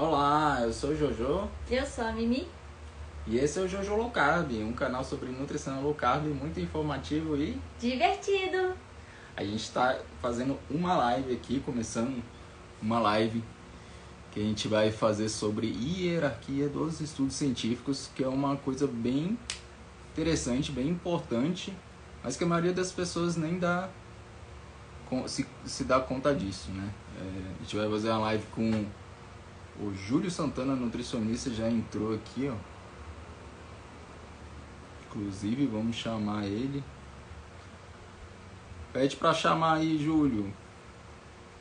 Olá, eu sou o Jojo Eu sou a Mimi. e esse é o Jojo Low Carb, um canal sobre nutrição low carb muito informativo e Divertido! a gente está fazendo uma live aqui, começando uma live que a gente vai fazer sobre hierarquia dos estudos científicos, que é uma coisa bem interessante, bem importante, mas que a maioria das pessoas nem se dá conta disso, né? A gente vai fazer uma live com o Júlio Santana, nutricionista, já entrou aqui, ó. Inclusive, vamos chamar ele. Pede pra chamar aí, Júlio.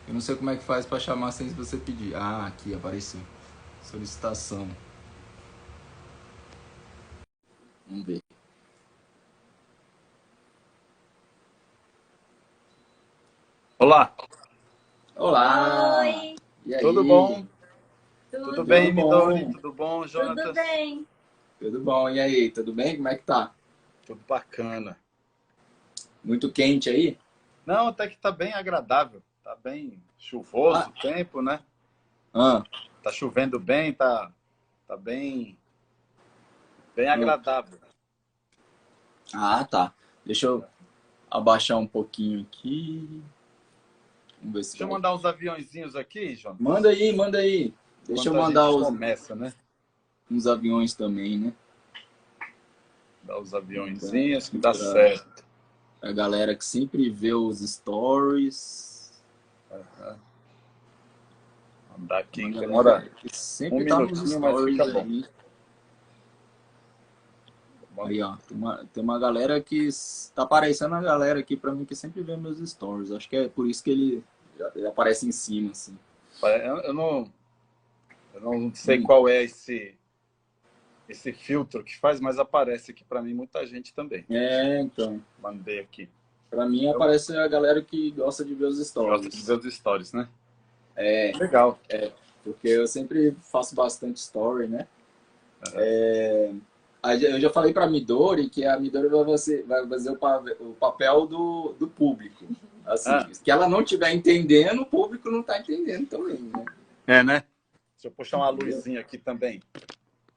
Eu não sei como é que faz pra chamar sem você pedir. Ah, aqui apareceu. Solicitação. Vamos ver. Olá, Olá! Oi! E tudo aí? bom? Tudo Tudo bem, Tudo? Midori? bom? Tudo bom, Tudo Jonatas? bem? Tudo bom. E aí? Tudo bem? Como é que tá? Tudo bacana. Muito quente aí? Não, até que tá bem agradável. Tá bem Ah, chuvoso o tempo, né? ah, Tá chovendo bem, tá bem ah. agradável. Ah, tá. Deixa eu abaixar um pouquinho aqui. Vamos ver se Deixa eu vai. mandar uns aviãozinhos aqui, Manda Jonatas, aí, manda aí. Deixa eu enquanto a mandar gente começa, né? uns aviões também, né? Dar os Pra, aviãozinhos que dá pra certo. a galera que sempre vê os stories. Mandar Tem uma aqui, galera demora que um sempre tá nos minutinho, mas stories fica bom. aí. Aí, ó, tem uma galera que tá aparecendo a galera aqui pra mim que sempre vê meus stories. Acho que é por isso que ele aparece em cima, assim. Eu não sei Hum. qual é esse filtro que faz, mas aparece aqui para mim muita gente também. É, então. Mandei aqui. Pra mim Eu aparece a galera que gosta de ver os gosto de stories. ver os stories, né? Legal. Porque eu sempre faço bastante story, né? Uhum. Aí eu já falei pra Midori que a Midori vai fazer o papel do público. Assim, Ah, que ela não estiver entendendo, o público não tá entendendo também, né? né? Deixa eu puxar uma Entendeu? luzinha aqui também,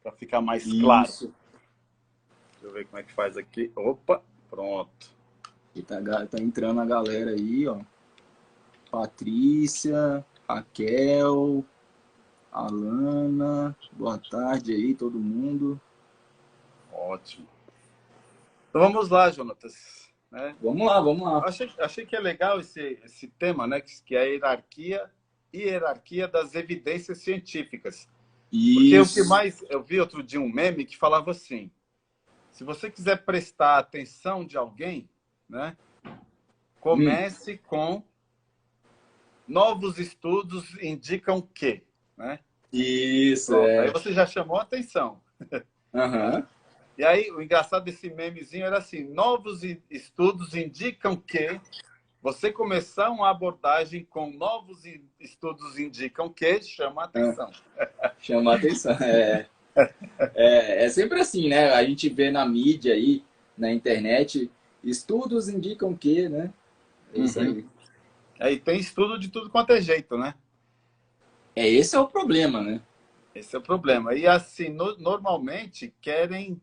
para ficar mais claro. Isso. Deixa eu ver como é que faz aqui. Opa, pronto. E tá entrando a galera aí, ó. Patrícia, Raquel, Alana, boa tarde aí, todo mundo. Ótimo. Então vamos lá, Jonatas. Né? Vamos lá, vamos lá. Achei que é legal esse tema, né? Que é a hierarquia das evidências científicas. Porque o que Isso. mais... Eu vi outro dia um meme que falava assim, se você quiser prestar atenção de alguém, né? Hum, Comece com novos estudos indicam que, né? isso, Pronto, aí é. você já chamou a atenção. Né? Aham. E aí, o engraçado desse memezinho era assim, novos estudos indicam que você começar uma abordagem com novos estudos indicam que chama a Ah, atenção. chama a atenção. É sempre assim, né? A gente vê na mídia aí, na internet, estudos indicam que, né? É isso Uhum. aí. Aí tem estudo de tudo quanto é jeito, né? Esse é o problema, né? Esse é o problema. E assim, normalmente querem,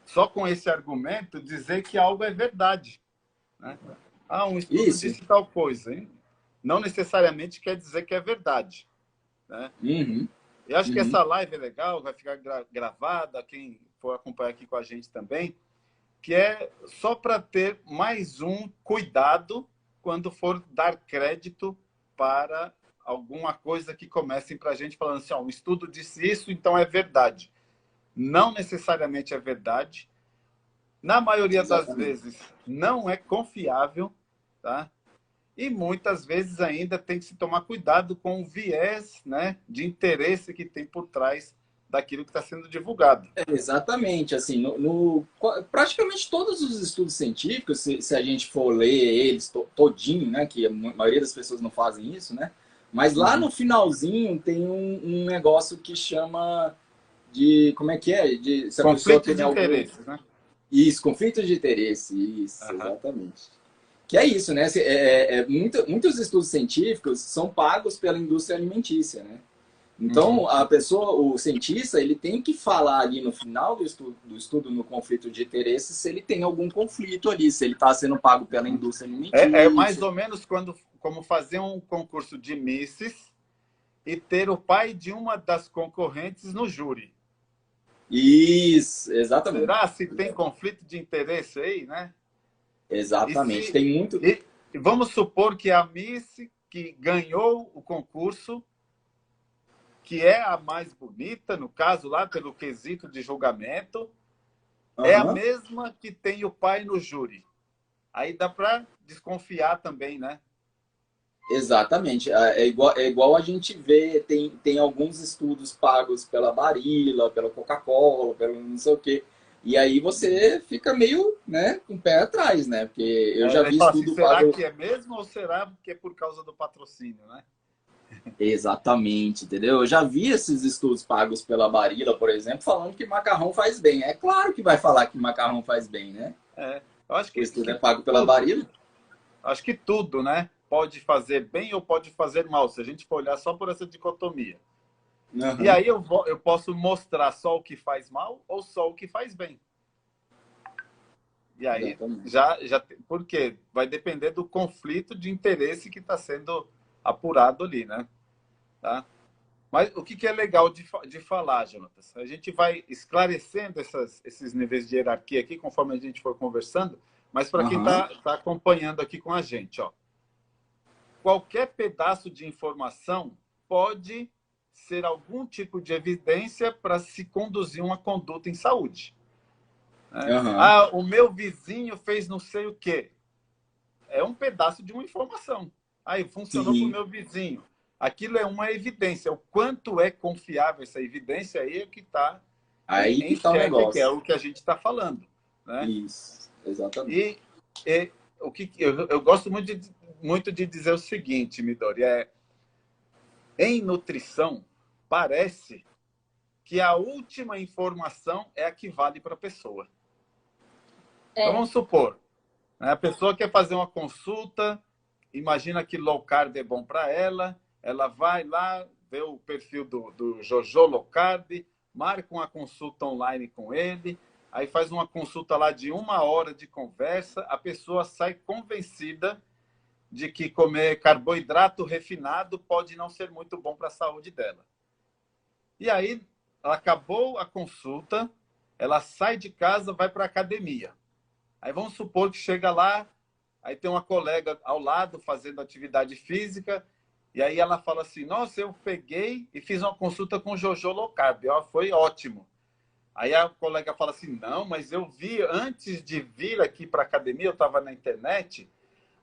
só com esse argumento, dizer que algo é verdade. Né? Ah, um estudo Isso. disse tal coisa. Hein? Não necessariamente quer dizer que é verdade. Né? Uhum, Eu acho que uhum. essa live é legal, vai ficar gravada, quem for acompanhar aqui com a gente também, que é só para ter mais um cuidado quando for dar crédito para alguma coisa que comecem para a gente falando assim, ó, o estudo disse isso, então é verdade. Não necessariamente é verdade. Na maioria das Exatamente. vezes não é confiável, tá? E muitas vezes ainda tem que se tomar cuidado com o viés, né, de interesse que tem por trás daquilo que está sendo divulgado. Exatamente, assim, praticamente todos os estudos científicos, se a gente for ler eles todinho, né, que a maioria das pessoas não fazem isso, né, mas lá Uhum. no finalzinho tem um negócio que chama de, como é que é? De, se a pessoa Conflitos tem de algum... interesses, né? Isso, conflito de interesse, isso, Uhum. exatamente. Que é isso, né? Muitos estudos científicos são pagos pela indústria alimentícia, né? Então, a pessoa, o cientista, ele tem que falar ali no final do estudo no conflito de interesse se ele tem algum conflito ali, se ele está sendo pago pela indústria É mais alimentícia. ou menos como fazer um concurso de Misses e ter o pai de uma das concorrentes no júri. Isso, exatamente. Será se tem conflito de interesse aí, né? E, Exatamente. se, Tem muito. e vamos supor que a Miss que ganhou o concurso, que é a mais bonita, no caso lá, pelo quesito de julgamento, é a Aham. mesma que tem o pai no júri. Aí dá para desconfiar também, né? Exatamente. É igual a gente vê, tem alguns estudos pagos pela Barilla, pela Coca-Cola, pelo não sei o quê. E aí você fica meio, né, com o pé atrás, né? Porque eu já Ele vi fala assim, estudo será pago. que é mesmo ou será que é por causa do patrocínio, né? Exatamente, entendeu? Eu já vi esses estudos pagos pela Barilla, por exemplo, falando que macarrão faz bem. É claro que vai falar que macarrão faz bem, né? É, eu acho O estudo é que pago pela tudo, Barilla. acho que tudo, né? Pode fazer bem ou pode fazer mal, se a gente for olhar só por essa dicotomia. E Aham, aí eu posso mostrar só o que faz mal ou só o que faz bem. E aí exatamente. já por quê? Vai depender do conflito de interesse que está sendo apurado ali, né? Tá? Mas o que é legal de falar, Jonatas? A gente vai esclarecendo esses níveis de hierarquia aqui conforme a gente for conversando, mas para quem Aham, está acompanhando aqui com a gente, ó, qualquer pedaço de informação pode ser algum tipo de evidência para se conduzir uma conduta em saúde. Né? aham. Ah, o meu vizinho fez não sei o quê. É um pedaço de uma informação. Aí, funcionou para o Sim. meu vizinho. Aquilo é uma evidência. O quanto é confiável essa evidência aí é que está Aí em que tá o xeque, que é negócio. o que a gente está falando. Né? Isso, exatamente. E, e o que eu gosto muito de dizer o seguinte, Midori, em nutrição, parece que a última informação é a que vale para a pessoa. Então, É, vamos supor, né, a pessoa quer fazer uma consulta, imagina que low carb é bom para ela vai lá, vê o perfil do Jojo Low Carb, marca uma consulta online com ele, aí faz uma consulta lá de 1 hora de conversa, a pessoa sai convencida de que comer carboidrato refinado pode não ser muito bom para a saúde dela. E aí, ela acabou a consulta, ela sai de casa, vai para a academia. Aí vamos supor que chega lá, aí tem uma colega ao lado fazendo atividade física, e aí ela fala assim: Nossa, eu peguei e fiz uma consulta com o Jojo Low Carb, ó, foi ótimo. Aí a colega fala assim: Não, mas eu vi antes de vir aqui para a academia, eu estava na internet,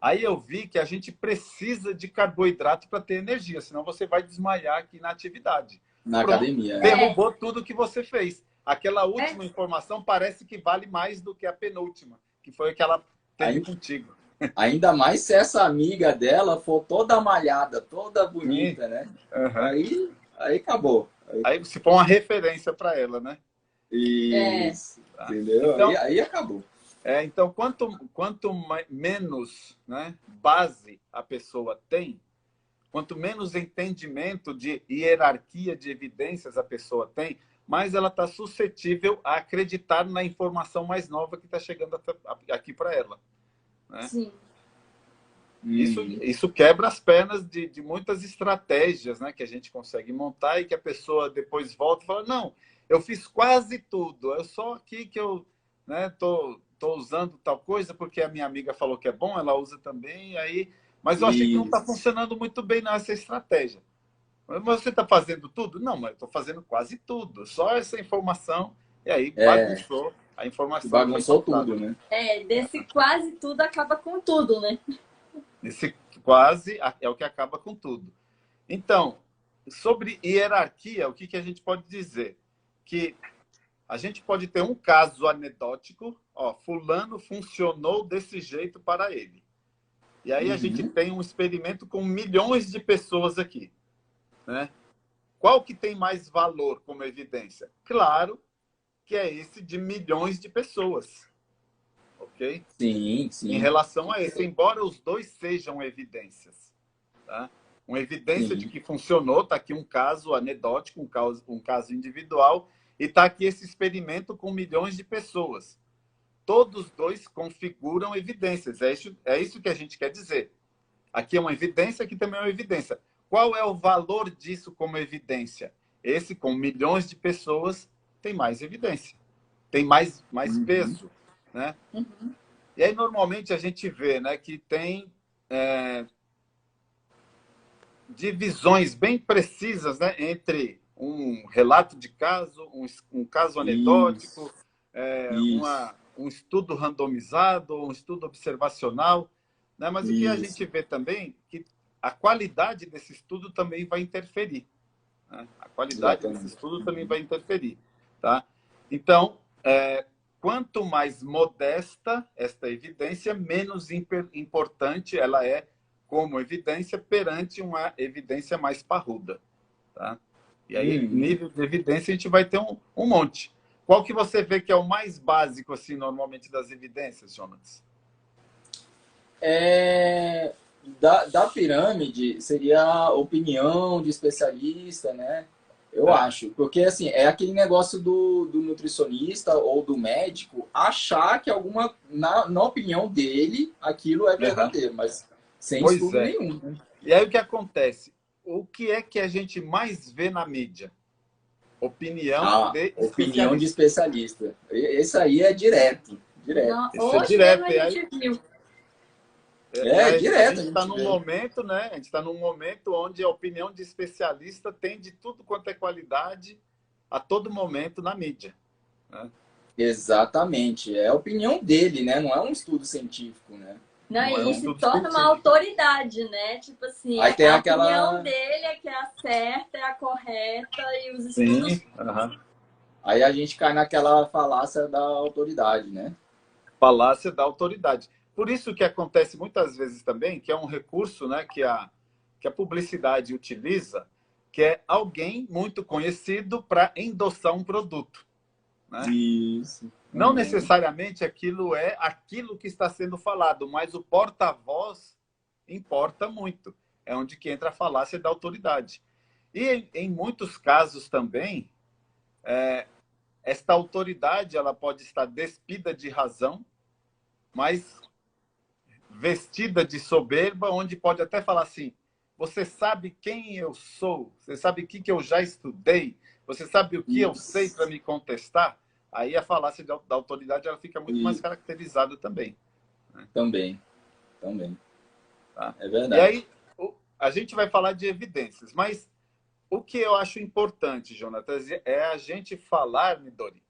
aí eu vi que a gente precisa de carboidrato para ter energia, senão você vai desmaiar aqui na atividade. Na Pronto, academia, é. é, derrubou tudo que você fez. Aquela é, última informação parece que vale mais do que a penúltima, que foi o que ela teve Aí, contigo. ainda mais se essa amiga dela for toda malhada, toda Sim. bonita, né? Uhum. Aí acabou. Aí se for uma referência para ela, né? é, Isso, Tá. entendeu? Aí, Então, aí acabou. então quanto menos, né, base a pessoa tem, quanto menos entendimento de hierarquia de evidências a pessoa tem, mais ela está suscetível a acreditar na informação mais nova que está chegando aqui para ela. Né? sim. Uhum. Isso quebra as pernas de muitas estratégias, né, que a gente consegue montar e que a pessoa depois volta e fala: Não, eu fiz quase tudo, é só aqui que eu, né, tô usando tal coisa porque a minha amiga falou que é bom, ela usa também, aí, mas eu achei que não está Isso. funcionando muito bem nessa estratégia. Mas você está fazendo tudo? Não, mas eu estou fazendo quase tudo, só essa informação, e aí É, bagunçou a que informação que foi bagunçou passada. tudo, né? É, desse quase tudo acaba com tudo, né? Esse quase é o que acaba com tudo. Então, sobre hierarquia, o que a gente pode dizer? Que a gente pode ter um caso anedótico, ó, fulano funcionou desse jeito para ele. E aí a gente Uhum. tem um experimento com milhões de pessoas aqui, né? Qual que tem mais valor como evidência? Claro que é esse de milhões de pessoas, ok? ok? Sim, Em sim, relação a isso, embora os dois sejam evidências. Tá? Uma evidência de sim. que funcionou, está aqui um caso anedótico, um caso individual, e está aqui esse experimento com milhões de pessoas. Todos dois configuram evidências. É isso que a gente quer dizer. Aqui é uma evidência, aqui também é uma evidência. Qual é o valor disso como evidência? Esse, com milhões de pessoas, tem mais evidência, tem mais Uhum. peso. Né? Uhum. E aí, normalmente, a gente vê, né, que tem divisões bem precisas, né, entre um relato de caso, um caso anedótico, Isso, um estudo randomizado, um estudo observacional. Né? Mas o que a gente isso. vê também é que a qualidade desse estudo também vai interferir. Né? A qualidade desse Exatamente. estudo também vai interferir. Tá? Então, quanto mais modesta esta evidência, menos importante ela é como evidência perante uma evidência mais parruda. Tá? E aí, nível de evidência, a gente vai ter um monte. Qual que você vê que é o mais básico, assim, normalmente, das evidências, Jonas? Da pirâmide seria a opinião de especialista, né? Eu acho. Porque, assim, é aquele negócio do nutricionista ou do médico achar que na opinião dele, aquilo é Uhum. verdadeiro, mas sem Pois estudo é. nenhum, né? E aí o que acontece? O que é que a gente mais vê na mídia? Opinião A de opinião de especialista. especialista. Esse aí é direto, direto. Esse é Hoje mesmo direto. a E aí, gente viu. a Direto a gente está gente num vê. momento, né? A gente está num momento onde a opinião de especialista tem de tudo quanto é qualidade a todo momento na mídia. Né? Exatamente. É a opinião dele, né? Não é um estudo científico, né? Não, Não é um e se estudo torna uma científico. autoridade, né? Tipo assim, Aí tem a opinião aquela. dele é que é a certa, é a correta, e os Sim. estudos. Uhum. Aí a gente cai naquela falácia da autoridade, né? Falácia da autoridade. Por isso que acontece muitas vezes também, que é um recurso, né, que a publicidade utiliza, que é alguém muito conhecido para endossar um produto. Né? Isso. Não Também. necessariamente aquilo é aquilo que está sendo falado, mas o porta-voz importa muito. É onde que entra a falácia da autoridade. E em muitos casos também, esta autoridade ela pode estar despida de razão, mas vestida de soberba, onde pode até falar assim: você sabe quem eu sou, você sabe o que eu já estudei, você sabe o que eu sei para Isso. me contestar. Aí a falácia da autoridade ela fica muito mais E caracterizada também. Né? também. Também. Tá? É E verdade. aí a gente vai falar de evidências, mas o que eu acho importante, Jonatas, é a gente falar, Midori,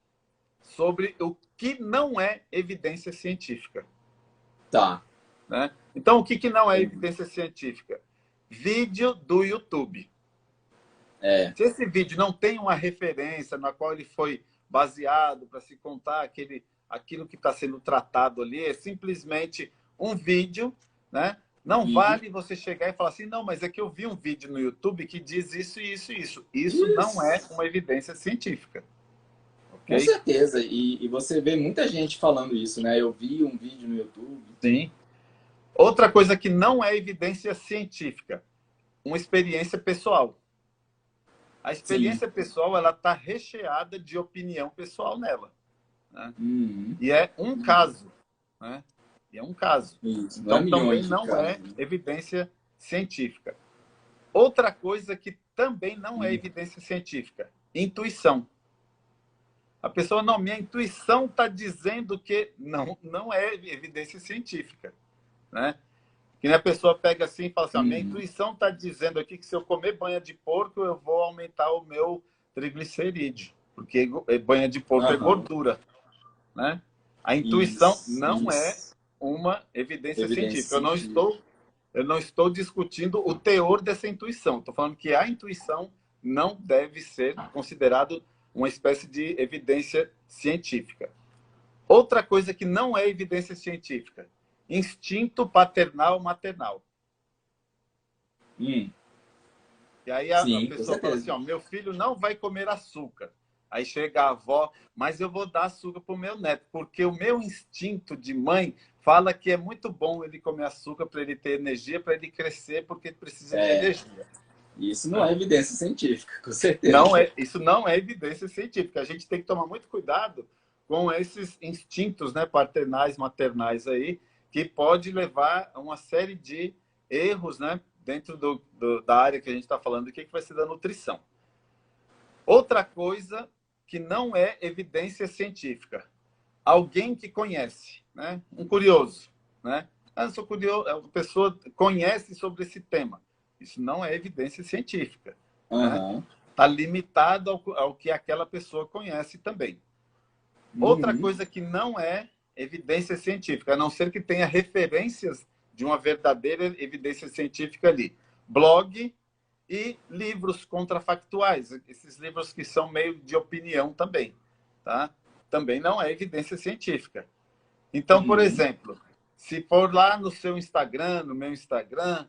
sobre o que não é evidência científica. Tá. Né? Então, o que não é evidência científica? Vídeo do YouTube. É. Se esse vídeo não tem uma referência na qual ele foi baseado para se contar aquilo que está sendo tratado ali, é simplesmente um vídeo, né? Não Vídeo. vale você chegar e falar assim, não, mas é que eu vi um vídeo no YouTube que diz isso, isso, isso. Isso não é Isso. uma evidência científica. Com Ok? certeza. E você vê muita gente falando isso, né? Eu vi um vídeo no YouTube. Sim. Outra coisa que não é evidência científica, uma experiência pessoal. A Sim. experiência pessoal ela está recheada de opinião pessoal nela. Né? Uhum. E é um caso. Né? E é um caso. Isso. Não é Então, também milhões de não casos. é evidência científica. Outra coisa que também não é evidência científica, intuição. A pessoa, não, minha intuição está dizendo que não é evidência científica. Né? Que nem a pessoa pega assim e fala assim, minha Uhum. intuição está dizendo aqui que se eu comer banha de porco, eu vou aumentar o meu triglicerídeo, porque banha de porco é Aham. gordura. Né? A intuição Isso. não é Isso. uma evidência Evidência científica. científica. Eu não estou discutindo o teor dessa intuição. Estou falando que a intuição não deve ser considerado uma espécie de evidência científica. Outra coisa que não é evidência científica, instinto paternal maternal. E aí a Sim, com pessoa fala assim, certeza. ó, meu filho não vai comer açúcar. Aí chega a avó, mas eu vou dar açúcar para o meu neto, porque o meu instinto de mãe fala que é muito bom ele comer açúcar para ele ter energia, para ele crescer, porque precisa de energia. Isso não é evidência científica, com certeza. Não é, isso não é evidência científica. A gente tem que tomar muito cuidado com esses instintos, né, paternais, maternais aí, que pode levar a uma série de erros, né, dentro da área que a gente está falando aqui, que vai ser da nutrição. Outra coisa que não é evidência científica. Alguém que conhece, né? Um curioso, né? Eu sou curioso, a pessoa conhece sobre esse tema. Isso não é evidência científica. Né? Está limitado ao que aquela pessoa conhece também. Outra coisa que não é evidência científica, a não ser que tenha referências de uma verdadeira evidência científica ali. Blog e livros contrafactuais, esses livros que são meio de opinião também, tá? Também não é evidência científica. Então, por exemplo, se for lá no seu Instagram, no meu Instagram,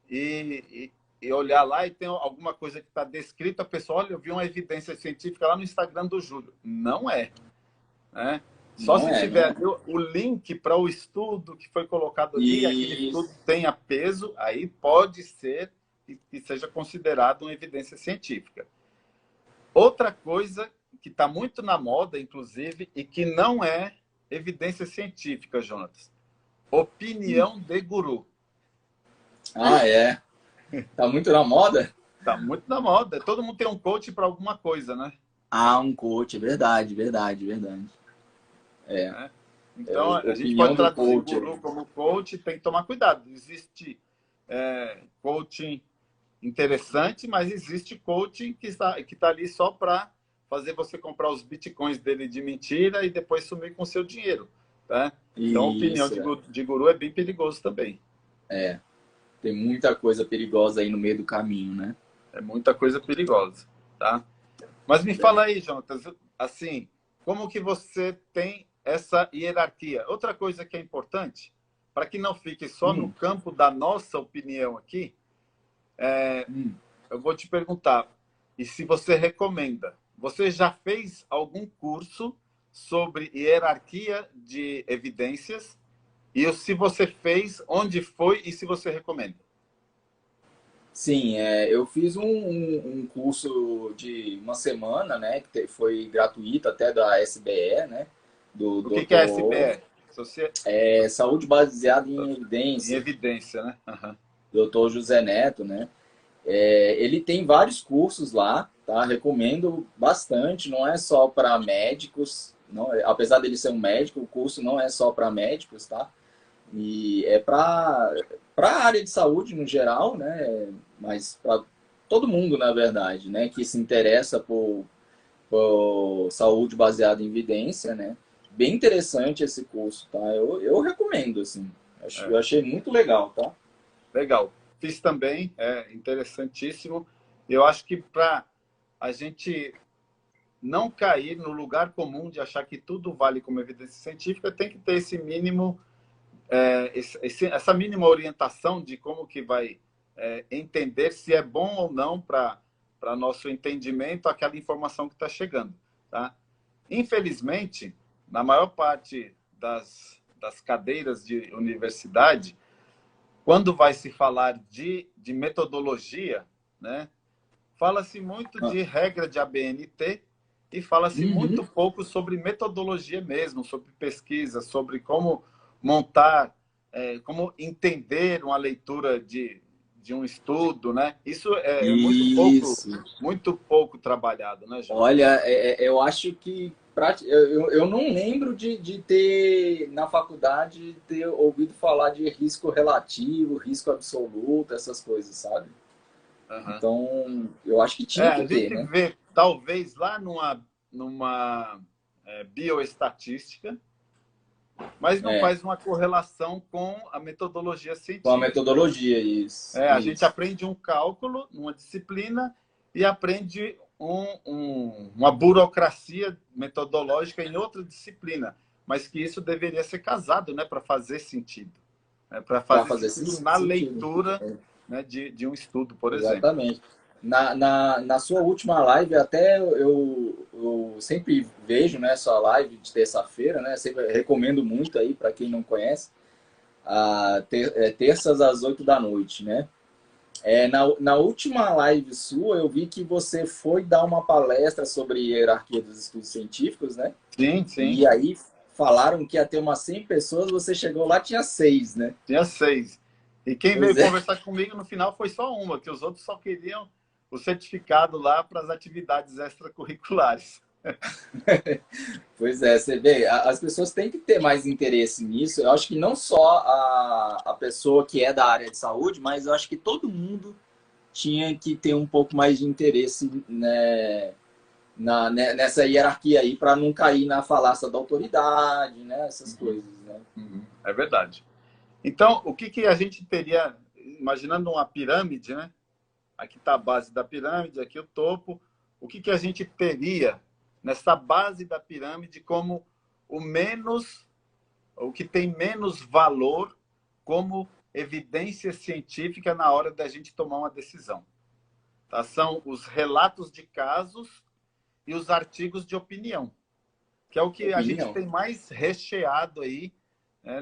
e olhar lá e tem alguma coisa que está descrita, a pessoa, olha, eu vi uma evidência científica lá no Instagram do Júlio. Não é. Né? Só se tiver o link para o estudo que foi colocado ali, aquele estudo tenha peso, aí pode ser que seja considerado uma evidência científica. Outra coisa que está muito na moda, inclusive, e que não é evidência científica, Jonas. Opinião de guru. Ah, é? Tá muito na moda? Tá muito na moda. Todo mundo tem um coach para alguma coisa, né? Ah, um coach, verdade. Então, a gente pode traduzir guru como coach, tem que tomar cuidado. Existe coaching interessante, mas existe coaching que está ali só para fazer você comprar os bitcoins dele de mentira e depois sumir com o seu dinheiro. Tá? Então, a opinião de guru é bem perigoso também. Tem muita coisa perigosa aí no meio do caminho, né? É muita coisa perigosa, tá? Mas me fala aí, Jonatas, assim, como que você tem essa hierarquia? Outra coisa que é importante, para que não fique só no campo da nossa opinião aqui, eu vou te perguntar, e se você recomenda, você já fez algum curso sobre hierarquia de evidências? E se você fez, onde foi e se você recomenda? Sim, eu fiz um curso de uma semana, né? Que foi gratuito até da SBE, né? O que é a SBE? Saúde baseada em evidência. Em evidência, né? Doutor José Neto, né? Ele tem vários cursos lá, tá? Recomendo bastante, não é só para médicos, não, apesar dele ser um médico, o curso não é só para médicos, tá? E é para a área de saúde no geral, né? Mas para todo mundo, na verdade, né? Que se interessa por saúde baseada em evidência, né? Bem interessante esse curso, tá? Eu recomendo, assim. Eu achei muito legal, tá? Legal. Fiz também, é interessantíssimo. Eu acho que para a gente não cair no lugar comum de achar que tudo vale como evidência científica, tem que ter esse mínimo, essa mínima orientação de como que vai entender se é bom ou não para nosso entendimento aquela informação que está chegando. Tá? Infelizmente, na maior parte das cadeiras de universidade, quando vai se falar de metodologia, né, fala-se muito de regra de ABNT e fala-se muito pouco sobre metodologia mesmo, sobre pesquisa, sobre como montar, como entender uma leitura de um estudo, né? Isso é muito pouco trabalhado, né, João? Olha, eu acho que eu não lembro de ter, na faculdade, ter ouvido falar de risco relativo, risco absoluto, essas coisas, sabe? Então, eu acho que tinha que ter, né? A gente vê, talvez, lá numa bioestatística, mas não faz uma correlação com a metodologia científica. Com a metodologia, isso. A gente aprende um cálculo numa disciplina e aprende uma burocracia metodológica em outra disciplina, mas que isso deveria ser casado, né, para fazer sentido. Para fazer sentido na leitura, né, de um estudo, por exemplo. Exatamente. Na sua última live, até eu sempre vejo, né, sua live de terça-feira, né? Sempre recomendo muito aí para quem não conhece, terças às 8 da noite, né? Na última live sua, eu vi que você foi dar uma palestra sobre hierarquia dos estudos científicos, né? Sim, sim. E aí falaram que ia ter umas 100 pessoas, você chegou lá, tinha 6, né? Tinha 6. E quem Pois veio é. conversar comigo no final foi só uma, que os outros só queriam o certificado lá para as atividades extracurriculares. Pois é, você vê, as pessoas têm que ter mais interesse nisso. Eu acho que não só a pessoa que é da área de saúde, mas eu acho que todo mundo tinha que ter um pouco mais de interesse, né, nessa hierarquia aí, para não cair na falácia da autoridade, né, essas coisas, né? É verdade. Então, o que a gente teria, imaginando uma pirâmide, né? Aqui está a base da pirâmide, aqui o topo. O que a gente teria nessa base da pirâmide como o que tem menos valor como evidência científica na hora da gente tomar uma decisão? Tá? São os relatos de casos e os artigos de opinião, que é o que a gente Opinião. tem mais recheado aí, né,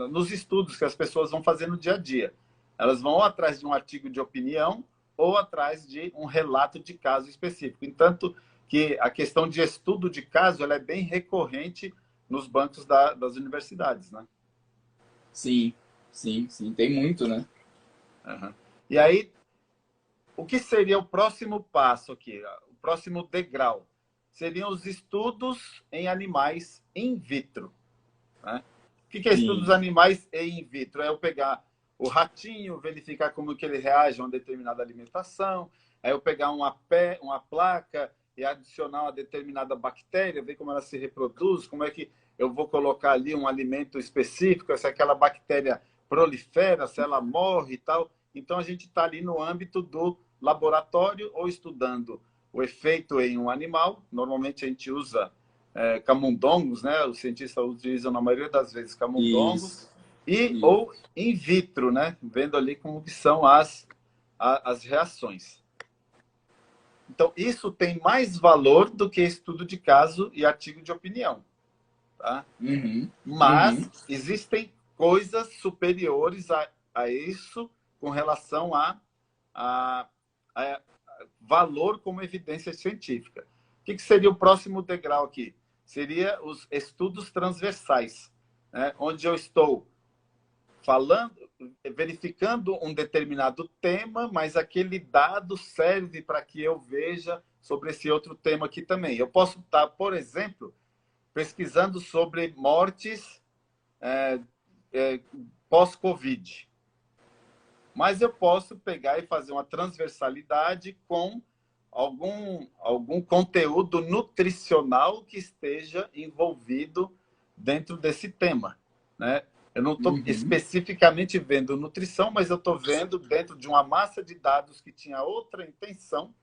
nos estudos que as pessoas vão fazer no dia a dia. Elas vão ou atrás de um artigo de opinião ou atrás de um relato de caso específico. Entanto, que a questão de estudo de caso ela é bem recorrente nos bancos das universidades, né? Sim, sim, sim, tem muito, né? Uhum. E aí, o que seria o próximo passo aqui? O próximo degrau? Seriam os estudos em animais in vitro. Né? O que é estudos Sim, animais in vitro? É eu pegar o ratinho, verificar como que ele reage a uma determinada alimentação, é eu pegar uma placa e adicionar uma determinada bactéria, ver como ela se reproduz, como é que eu vou colocar ali um alimento específico, se aquela bactéria prolifera, se ela morre e tal. Então, a gente está ali no âmbito do laboratório ou estudando o efeito em um animal. Normalmente, a gente usa camundongos, né? Os cientistas utilizam, na maioria das vezes, camundongos. isso, Ou isso. in vitro, né? Vendo ali como que são as reações. Então, isso tem mais valor do que estudo de caso e artigo de opinião. Tá? Uhum, Mas uhum. existem coisas superiores a isso com relação a valor como evidência científica. O que seria o próximo degrau aqui? Seria os estudos transversais, né? Onde eu estou falando, verificando um determinado tema, mas aquele dado serve para que eu veja sobre esse outro tema aqui também. Eu posso estar, por exemplo, pesquisando sobre mortes pós-Covid. Mas eu posso pegar e fazer uma transversalidade com algum conteúdo nutricional que esteja envolvido dentro desse tema, né? Eu não estou Uhum. especificamente vendo nutrição, mas eu estou vendo dentro de uma massa de dados que tinha outra intenção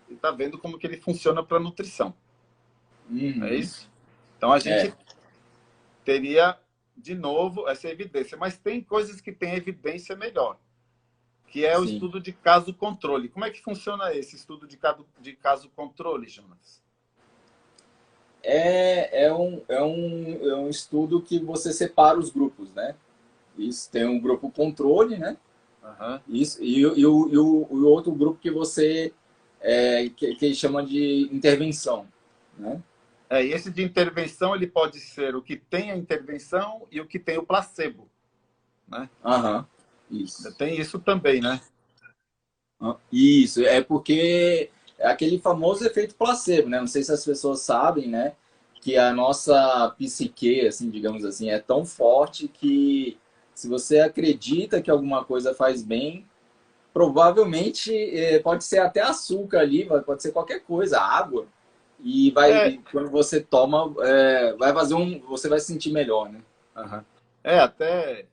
e está vendo como que ele funciona para a nutrição. É Uhum. isso? Então, a É, gente teria, de novo, essa evidência. Mas tem coisas que têm evidência melhor, que é o sim. estudo de caso-controle. Como é que funciona esse estudo de caso-controle, Jonas? É um estudo que você separa os grupos, né? Isso, tem um grupo controle, né? Uhum. Isso, e o outro grupo que você que chama de intervenção, né? E esse de intervenção ele pode ser o que tem a intervenção e o que tem o placebo, né? Aham, isso. Tem isso também, né? Isso, é porque é aquele famoso efeito placebo, né? Não sei se as pessoas sabem, né? Que a nossa psique, assim, digamos assim, é tão forte que se você acredita que alguma coisa faz bem, provavelmente pode ser até açúcar ali, pode ser qualquer coisa, água, É, e quando você toma, você vai se sentir melhor, né? uhum. Até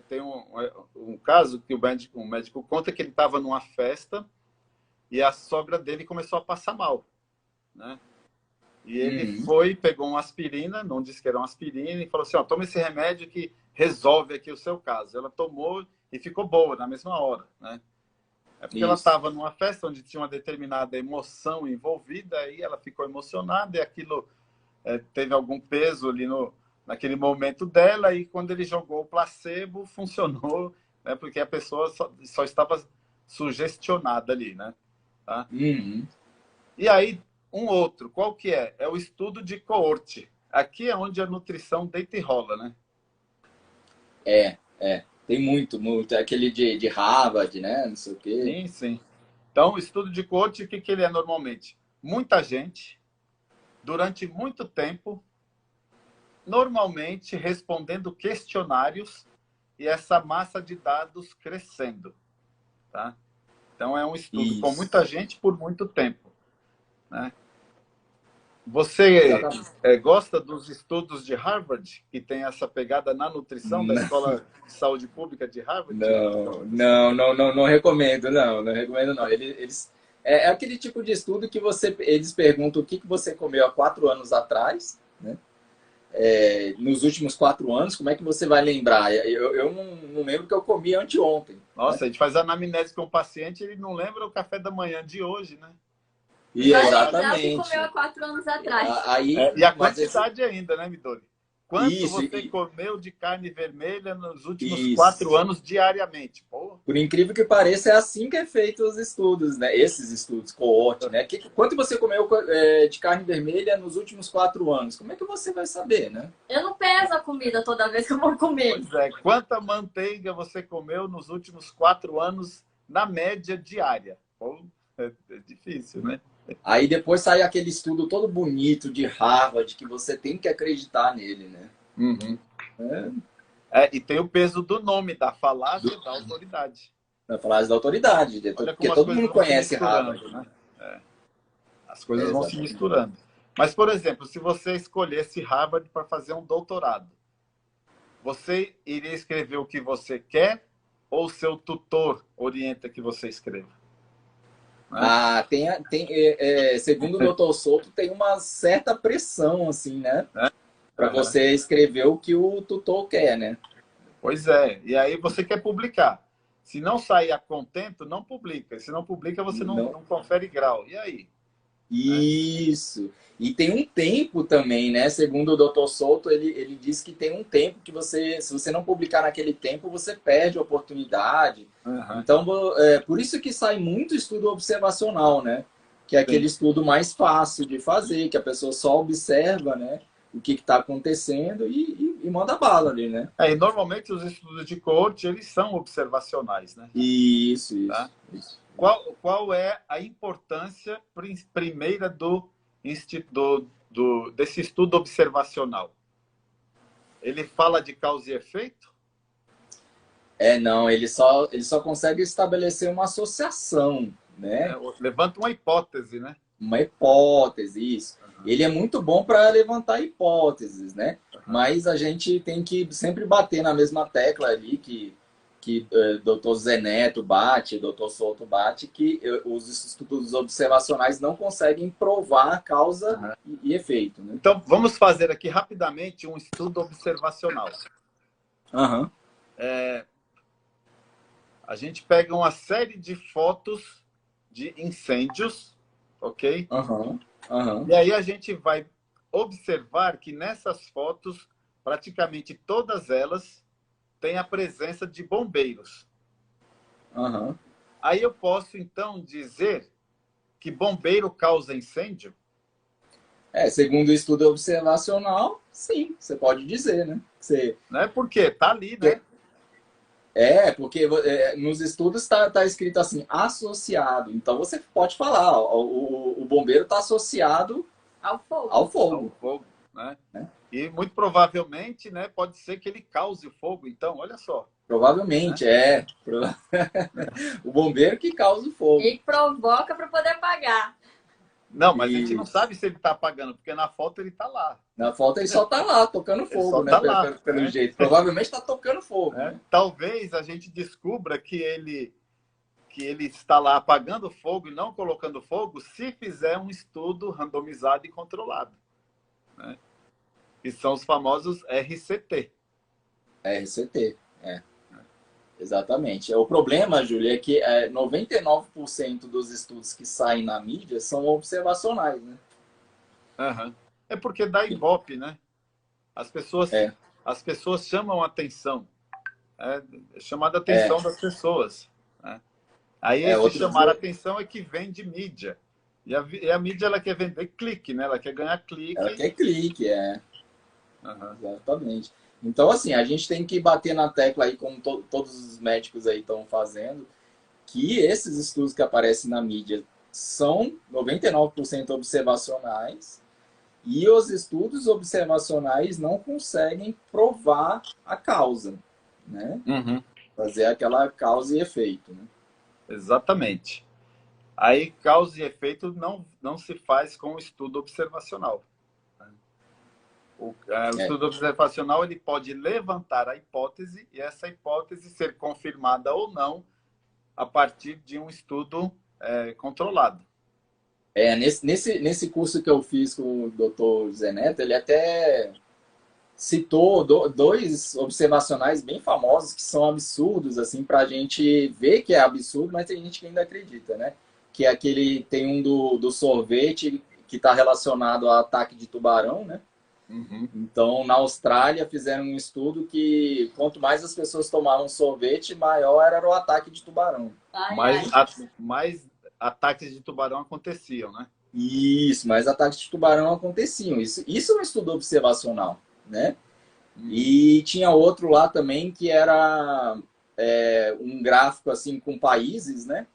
tem um caso que um médico conta que ele estava numa festa e a sogra dele começou a passar mal, né? E ele Uhum. foi, pegou uma aspirina, não disse que era uma aspirina, e falou assim: ó, toma esse remédio que resolve aqui o seu caso. Ela tomou e ficou boa na mesma hora, né? É porque ela Isso. estava numa festa onde tinha uma determinada emoção envolvida, aí ela ficou emocionada e aquilo teve algum peso ali naquele momento dela, e quando ele jogou o placebo, funcionou, né? Porque a pessoa só estava sugestionada ali, né? Tá? Uhum. E aí, um outro, qual que é? É o estudo de coorte. Aqui é onde a nutrição deita e rola, né? Tem muito, muito. É aquele de Harvard, né? Não sei o quê. Sim, sim. Então, o estudo de coorte, o que ele é normalmente? Muita gente, durante muito tempo, normalmente respondendo questionários e essa massa de dados crescendo, tá? Então, é um estudo com muita Isso. gente por muito tempo, né? Você Exatamente. gosta dos estudos de Harvard, que tem essa pegada na nutrição, da Escola de Saúde Pública de Harvard? Já ouviu falar disso? Não recomendo, não recomendo, não. Eles, é aquele tipo de estudo que eles perguntam o que você comeu há 4 anos atrás, né? Nos últimos 4 anos, como é que você vai lembrar? Eu não lembro o que eu comi anteontem, né? Nossa, a gente faz anamnese com o paciente, ele não lembra o café da manhã de hoje, né? E Vai lembrar o que comeu exatamente. há 4 anos atrás. Aí, E a mas esse, quantidade ainda, né, Midori? Quanto isso, você comeu de carne vermelha nos últimos quatro isso. anos diariamente? Pô, Por incrível que pareça, é assim que é feito os estudos, né? Esses estudos, coorte, né? Quanto você comeu de carne vermelha nos últimos 4 anos? Como é que você vai saber, né? Eu não peso a comida toda vez que eu vou comer. pois é. Quanta manteiga você comeu nos últimos 4 anos, na média diária? Pô, é difícil, né? Aí depois sai aquele estudo todo bonito de Harvard, que você tem que acreditar nele, né? Uhum. É, E tem o peso do nome, da falácia da autoridade. na frase da autoridade, Olha porque como as todo coisas mundo vão se conhece Harvard. misturando, né? As coisas vão se Exatamente. misturando. Mas, por exemplo, se você escolhesse Harvard para fazer um doutorado, você iria escrever o que você quer ou seu tutor orienta que você escreva? Né? Segundo o Dr. Souto, tem uma certa pressão, assim, né? Né? Para Uhum. você escrever o que o tutor quer, né? Pois é. E aí você quer publicar. Se não sair a contento, não publica. Se não publica, você não, Não, não confere grau. E aí? Né? isso. E tem um tempo também, né? Segundo o Dr. Souto, ele diz que tem um tempo que se você não publicar naquele tempo, você perde a oportunidade. Uhum. Então, por isso que sai muito estudo observacional, né? Que é aquele Sim. estudo mais fácil de fazer, que a pessoa só observa, né? O que está acontecendo e manda bala ali, né? E normalmente os estudos de coach, eles são observacionais, né? Isso, Tá? isso, isso. Qual é a importância primeira desse estudo observacional? Ele fala de causa e efeito? Não, ele só consegue estabelecer uma associação, né? Levanta uma hipótese, né? Uma hipótese, isso. Ele é muito bom para levantar hipóteses, né? Mas a gente tem que sempre bater na mesma tecla ali que Dr. Zé Neto bate, Dr. Souto bate, que os estudos observacionais não conseguem provar causa e efeito, né? Então, vamos fazer aqui rapidamente um estudo observacional. Aham. A gente pega uma série de fotos de incêndios, ok? Aham. Aham. E aí a gente vai observar que nessas fotos, praticamente todas elas têm a presença de bombeiros. Aham. Aí eu posso, então, dizer que bombeiro causa incêndio? Segundo o estudo observacional, sim, você pode dizer, né? Né? Porque está ali, né? Porque nos estudos está escrito assim, associado. Então você pode falar, o bombeiro está associado Ao fogo. ao Ao fogo. fogo, né? Né? E muito provavelmente, né, pode ser que ele cause o fogo. Então, olha só. Provavelmente, o bombeiro que causa o fogo. E provoca para poder pagar. Não, mas a gente não sabe se ele está apagando, porque na foto ele está lá. Na foto ele só está lá, tocando fogo, só né? tá lá, Pelo né? jeito. Provavelmente está tocando fogo. Né? Né? Talvez a gente descubra que ele está lá apagando fogo e não colocando fogo se fizer um estudo randomizado e controlado. Né? Que são os famosos RCT. RCT, Exatamente. O problema, Júlia, é que 99% dos estudos que saem na mídia são observacionais, né? Uhum. É porque dá Ibope, né? As pessoas, É, as pessoas chamam a atenção. É chamada a é, atenção das pessoas. Né? Aí esse outro chamar a dia atenção é que vende mídia. E a mídia ela quer vender clique, né? Ela quer ganhar ela clique. quer clique, Uhum. exatamente. Então, assim, a gente tem que bater na tecla aí, como todos os médicos aí estão fazendo, que esses estudos que aparecem na mídia são 99% observacionais e os estudos observacionais não conseguem provar a causa, né? Uhum. Fazer aquela causa e efeito, né? Exatamente. Aí, causa e efeito não se faz com o estudo observacional. O É, estudo observacional ele pode levantar a hipótese e essa hipótese ser confirmada ou não a partir de um estudo controlado. nesse curso que eu fiz com o Dr. Zé Neto, ele até citou dois observacionais bem famosos que são absurdos, assim, para a gente ver que é absurdo, mas tem gente que ainda acredita, né? Que é aquele, tem um do sorvete que está relacionado ao ataque de tubarão, né? Uhum. Então, na Austrália, fizeram um estudo que quanto mais as pessoas tomavam sorvete, maior era o ataque de tubarão. Ai, Mais, ai. mais ataques de tubarão aconteciam, né? Isso, mais ataques de tubarão aconteciam. Isso é um estudo observacional, né? E tinha outro lá também que era um gráfico assim com países, né?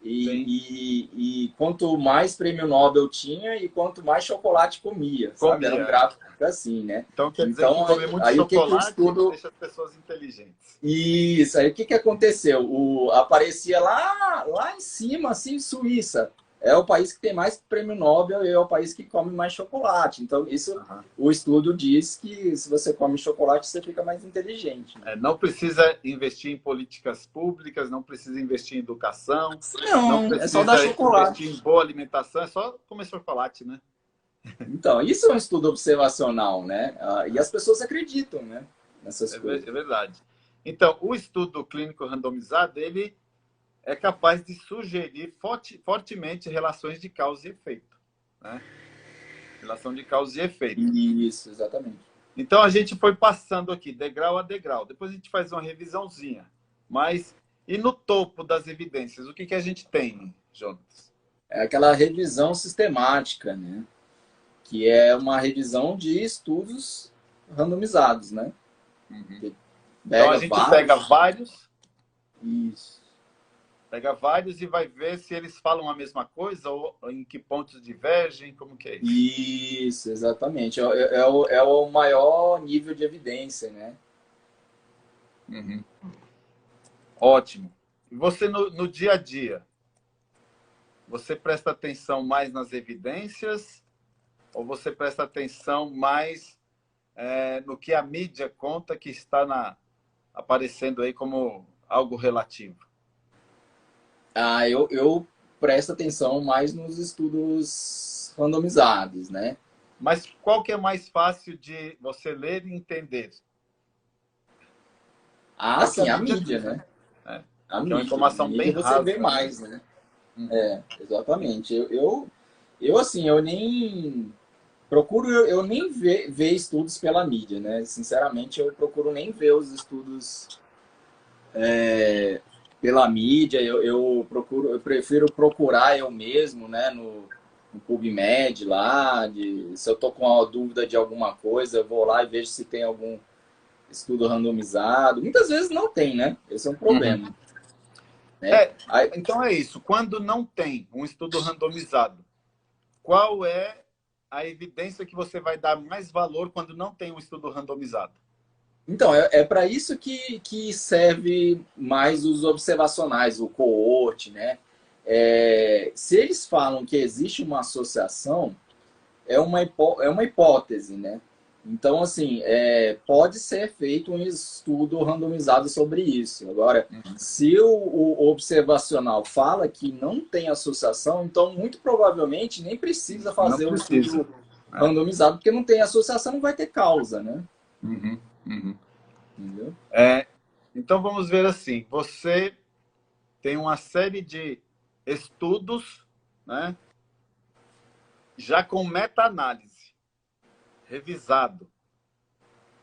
Sim. E quanto mais prêmio Nobel tinha e quanto mais chocolate comia, sabe? Era um Comia. gráfico assim, né? Então quer dizer que Então, comer muito aí o que o chocolate estudo... deixa as pessoas inteligentes. Isso, aí o que aconteceu? Aparecia lá em cima, assim, Suíça. É o país que tem mais prêmio Nobel e é o país que come mais chocolate. Então, isso, Uhum. o estudo diz que se você come chocolate, você fica mais inteligente. Né? Não precisa investir em políticas públicas, não precisa investir em educação, não Não, é só dar precisa investir em chocolate. boa alimentação, é só comer chocolate, né? Então, isso é um estudo observacional, né? E as pessoas acreditam, né? Nessas É coisas. verdade. Então, o estudo clínico randomizado, ele é capaz de sugerir fortemente relações de causa e efeito. Né? Relação de causa e efeito. Isso, exatamente. Então, a gente foi passando aqui, degrau a degrau. Depois a gente faz uma revisãozinha. Mas, e no topo das evidências, o que a gente tem, Jonas? É aquela revisão sistemática, né? Que é uma revisão de estudos randomizados, né? Uhum. Então, a Pega gente pega vários. vários, Isso. e vai ver se eles falam a mesma coisa ou em que pontos divergem, como que é isso? Isso, exatamente. É o maior nível de evidência, né? Uhum. Ótimo. E você, no dia a dia, você presta atenção mais nas evidências ou você presta atenção mais no que a mídia conta que está aparecendo aí como algo relativo? Eu presto atenção mais nos estudos randomizados, né? Mas qual que é mais fácil de você ler e entender? É o que a Sim, a mídia mídia, diz, né? né? É, A que é uma mídia. A informação bem mídia você vê rasa, né? mais, né? Uhum. Exatamente. Assim, eu nem procuro, eu nem ver estudos pela mídia, né? Sinceramente, eu procuro nem ver os estudos pela mídia. Eu prefiro procurar eu mesmo, né? No PubMed lá, se eu tô com uma dúvida de alguma coisa, eu vou lá e vejo se tem algum estudo randomizado. Muitas vezes não tem, né? Esse é um Uhum. problema. Né? Aí, Então é isso. Quando não tem um estudo randomizado, qual é a evidência que você vai dar mais valor quando não tem um estudo randomizado? então, para isso que serve mais os observacionais, o coorte, né? Se eles falam que existe uma associação, é uma hipótese, né? Então, assim, pode ser feito um estudo randomizado sobre isso. Agora, se o observacional fala que não tem associação, então, muito provavelmente, nem precisa Não fazer o precisa. estudo randomizado, porque não tem associação, não vai ter causa, né? Uhum. Uhum. Entendeu? Então, vamos ver assim. Você tem uma série de estudos, né, já com meta-análise, revisado,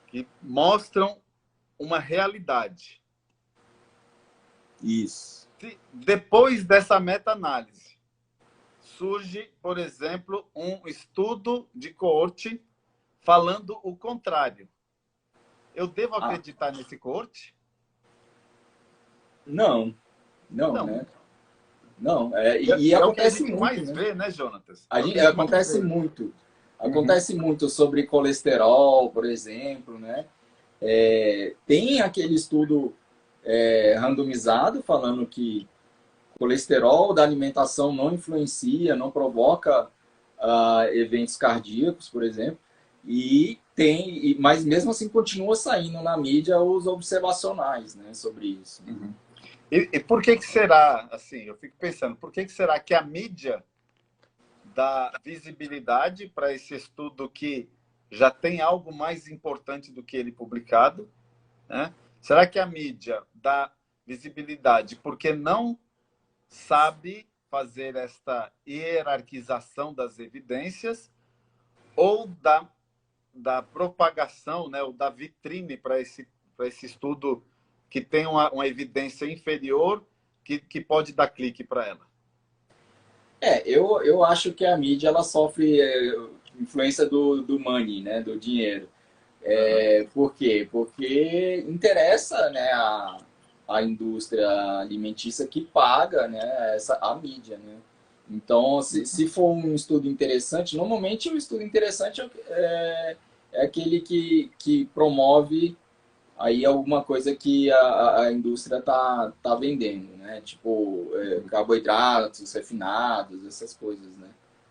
que mostram uma realidade. Isso. Depois dessa meta-análise, surge, por exemplo, um estudo de coorte falando o contrário. Eu devo acreditar nesse coorte? Não, não, Não. né? Não, E é o que a acontece gente muito, mais né? vê, né, Jonatas? Acontece muito. Acontece muito sobre colesterol, por exemplo, né? Tem aquele estudo randomizado falando que colesterol da alimentação não influencia, não provoca eventos cardíacos, por exemplo. Mas mesmo assim continua saindo na mídia os observacionais, né, sobre isso. Uhum. E por que será, assim, eu fico pensando, por que será que a mídia dá visibilidade para esse estudo que já tem algo mais importante do que ele publicado, né? Será que a mídia dá visibilidade porque não sabe fazer esta hierarquização das evidências ou da propagação, né, ou da vitrine para esse estudo que tem uma evidência inferior que pode dar clique para ela? Eu acho que a mídia ela sofre influência do money, né, do dinheiro. Por quê? Porque interessa, né, a indústria alimentícia que paga, né, a mídia, né? Então, se for um estudo interessante, normalmente o estudo interessante é aquele que promove aí alguma coisa que a indústria tá vendendo, né? Tipo, carboidratos refinados, essas coisas, né?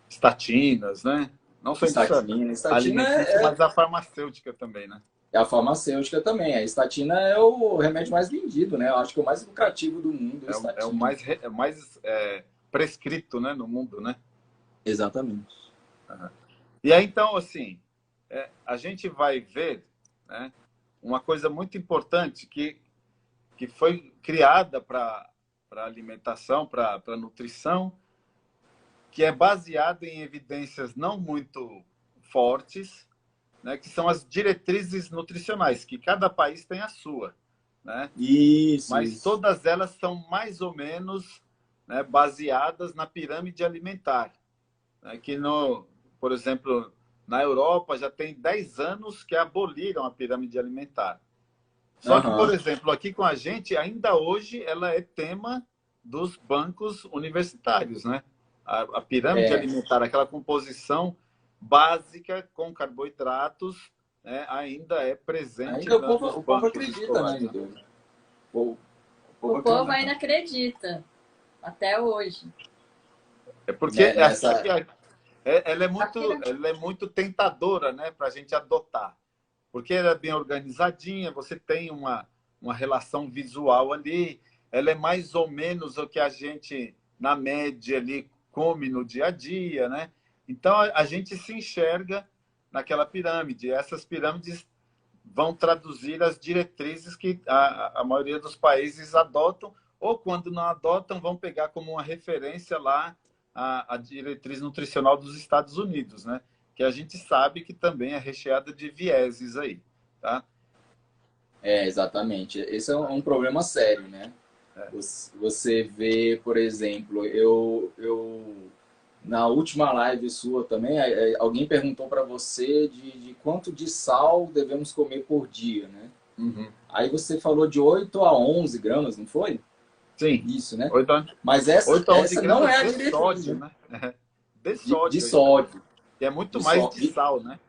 Estatinas, né? Não só a indústria Estatina alimentícia, mas a farmacêutica também, né? é a farmacêutica também. A estatina é o remédio mais vendido, né? Eu acho que é o mais lucrativo do mundo, a É o estatina. mais prescrito, né, no mundo, né? Exatamente. Uhum. E aí, então, assim, a gente vai ver, né, uma coisa muito importante que foi criada para alimentação, para nutrição, que é baseada em evidências não muito fortes, né, que são as diretrizes nutricionais, que cada país tem a sua, né? Mas Isso. todas elas são mais ou menos, né, baseadas na pirâmide alimentar, né, que, por exemplo, na Europa já tem 10 anos que aboliram a pirâmide alimentar. Só que, por Aham. exemplo, aqui com a gente, ainda hoje, ela é tema dos bancos universitários, né? A pirâmide É. alimentar, aquela composição básica com carboidratos, né, ainda é presente Ainda nos o povo bancos acredita, né, escolares, meu né? Deus? O povo O povo acredita. ainda acredita, até hoje. É porque Né, nessa. ela é muito tentadora, né, para a gente adotar. Porque ela é bem organizadinha, você tem uma relação visual ali, ela é mais ou menos o que a gente, na média, ali, come no dia a dia, né? Então, a gente se enxerga naquela pirâmide. Essas pirâmides vão traduzir as diretrizes que a maioria dos países adotam, ou quando não adotam, vão pegar como uma referência lá a diretriz nutricional dos Estados Unidos, né? Que a gente sabe que também é recheada de vieses aí, tá? Exatamente. Esse é um problema sério, né? É. Você vê, por exemplo, na última live sua também, alguém perguntou para você de quanto de sal devemos comer por dia, né? Uhum. Aí você falou de 8 a 11 gramas, não foi? Sim, Isso, né? 8 Mas 8 a 11 essa não gramas é a de diretriz, sódio, né? né? De De sódio ainda. sódio. E é muito De mais de sódio. sal, né?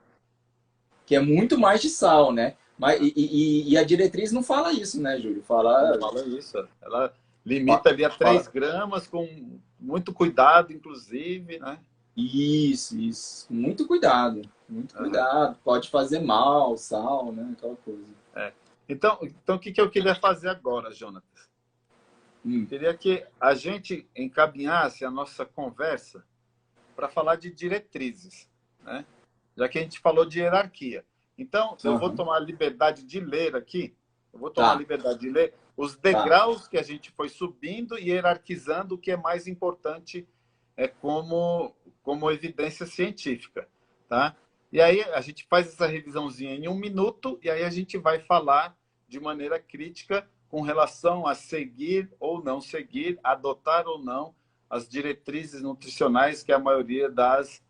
Que é muito mais de sal, né? Mas, e a diretriz não fala isso, né, Júlio? Não Fala, fala isso. Ela limita ali a fala 3 gramas, com muito cuidado, inclusive, né? isso. Com muito cuidado. Muito Uhum. cuidado. Pode fazer mal, sal, né? Aquela coisa. É. Então, o que eu queria fazer agora, Jonatas? Hum. Queria que a gente encaminhasse a nossa conversa para falar de diretrizes, né? Já que a gente falou de hierarquia. Então, eu vou Aham. tomar a liberdade de ler aqui, Eu vou tomar Tá. a liberdade de ler os Tá. degraus que a gente foi subindo e hierarquizando o que é mais importante como evidência científica, tá? E aí a gente faz essa revisãozinha em 1 minuto e aí a gente vai falar de maneira crítica com relação a seguir ou não seguir, adotar ou não as diretrizes nutricionais que a maioria das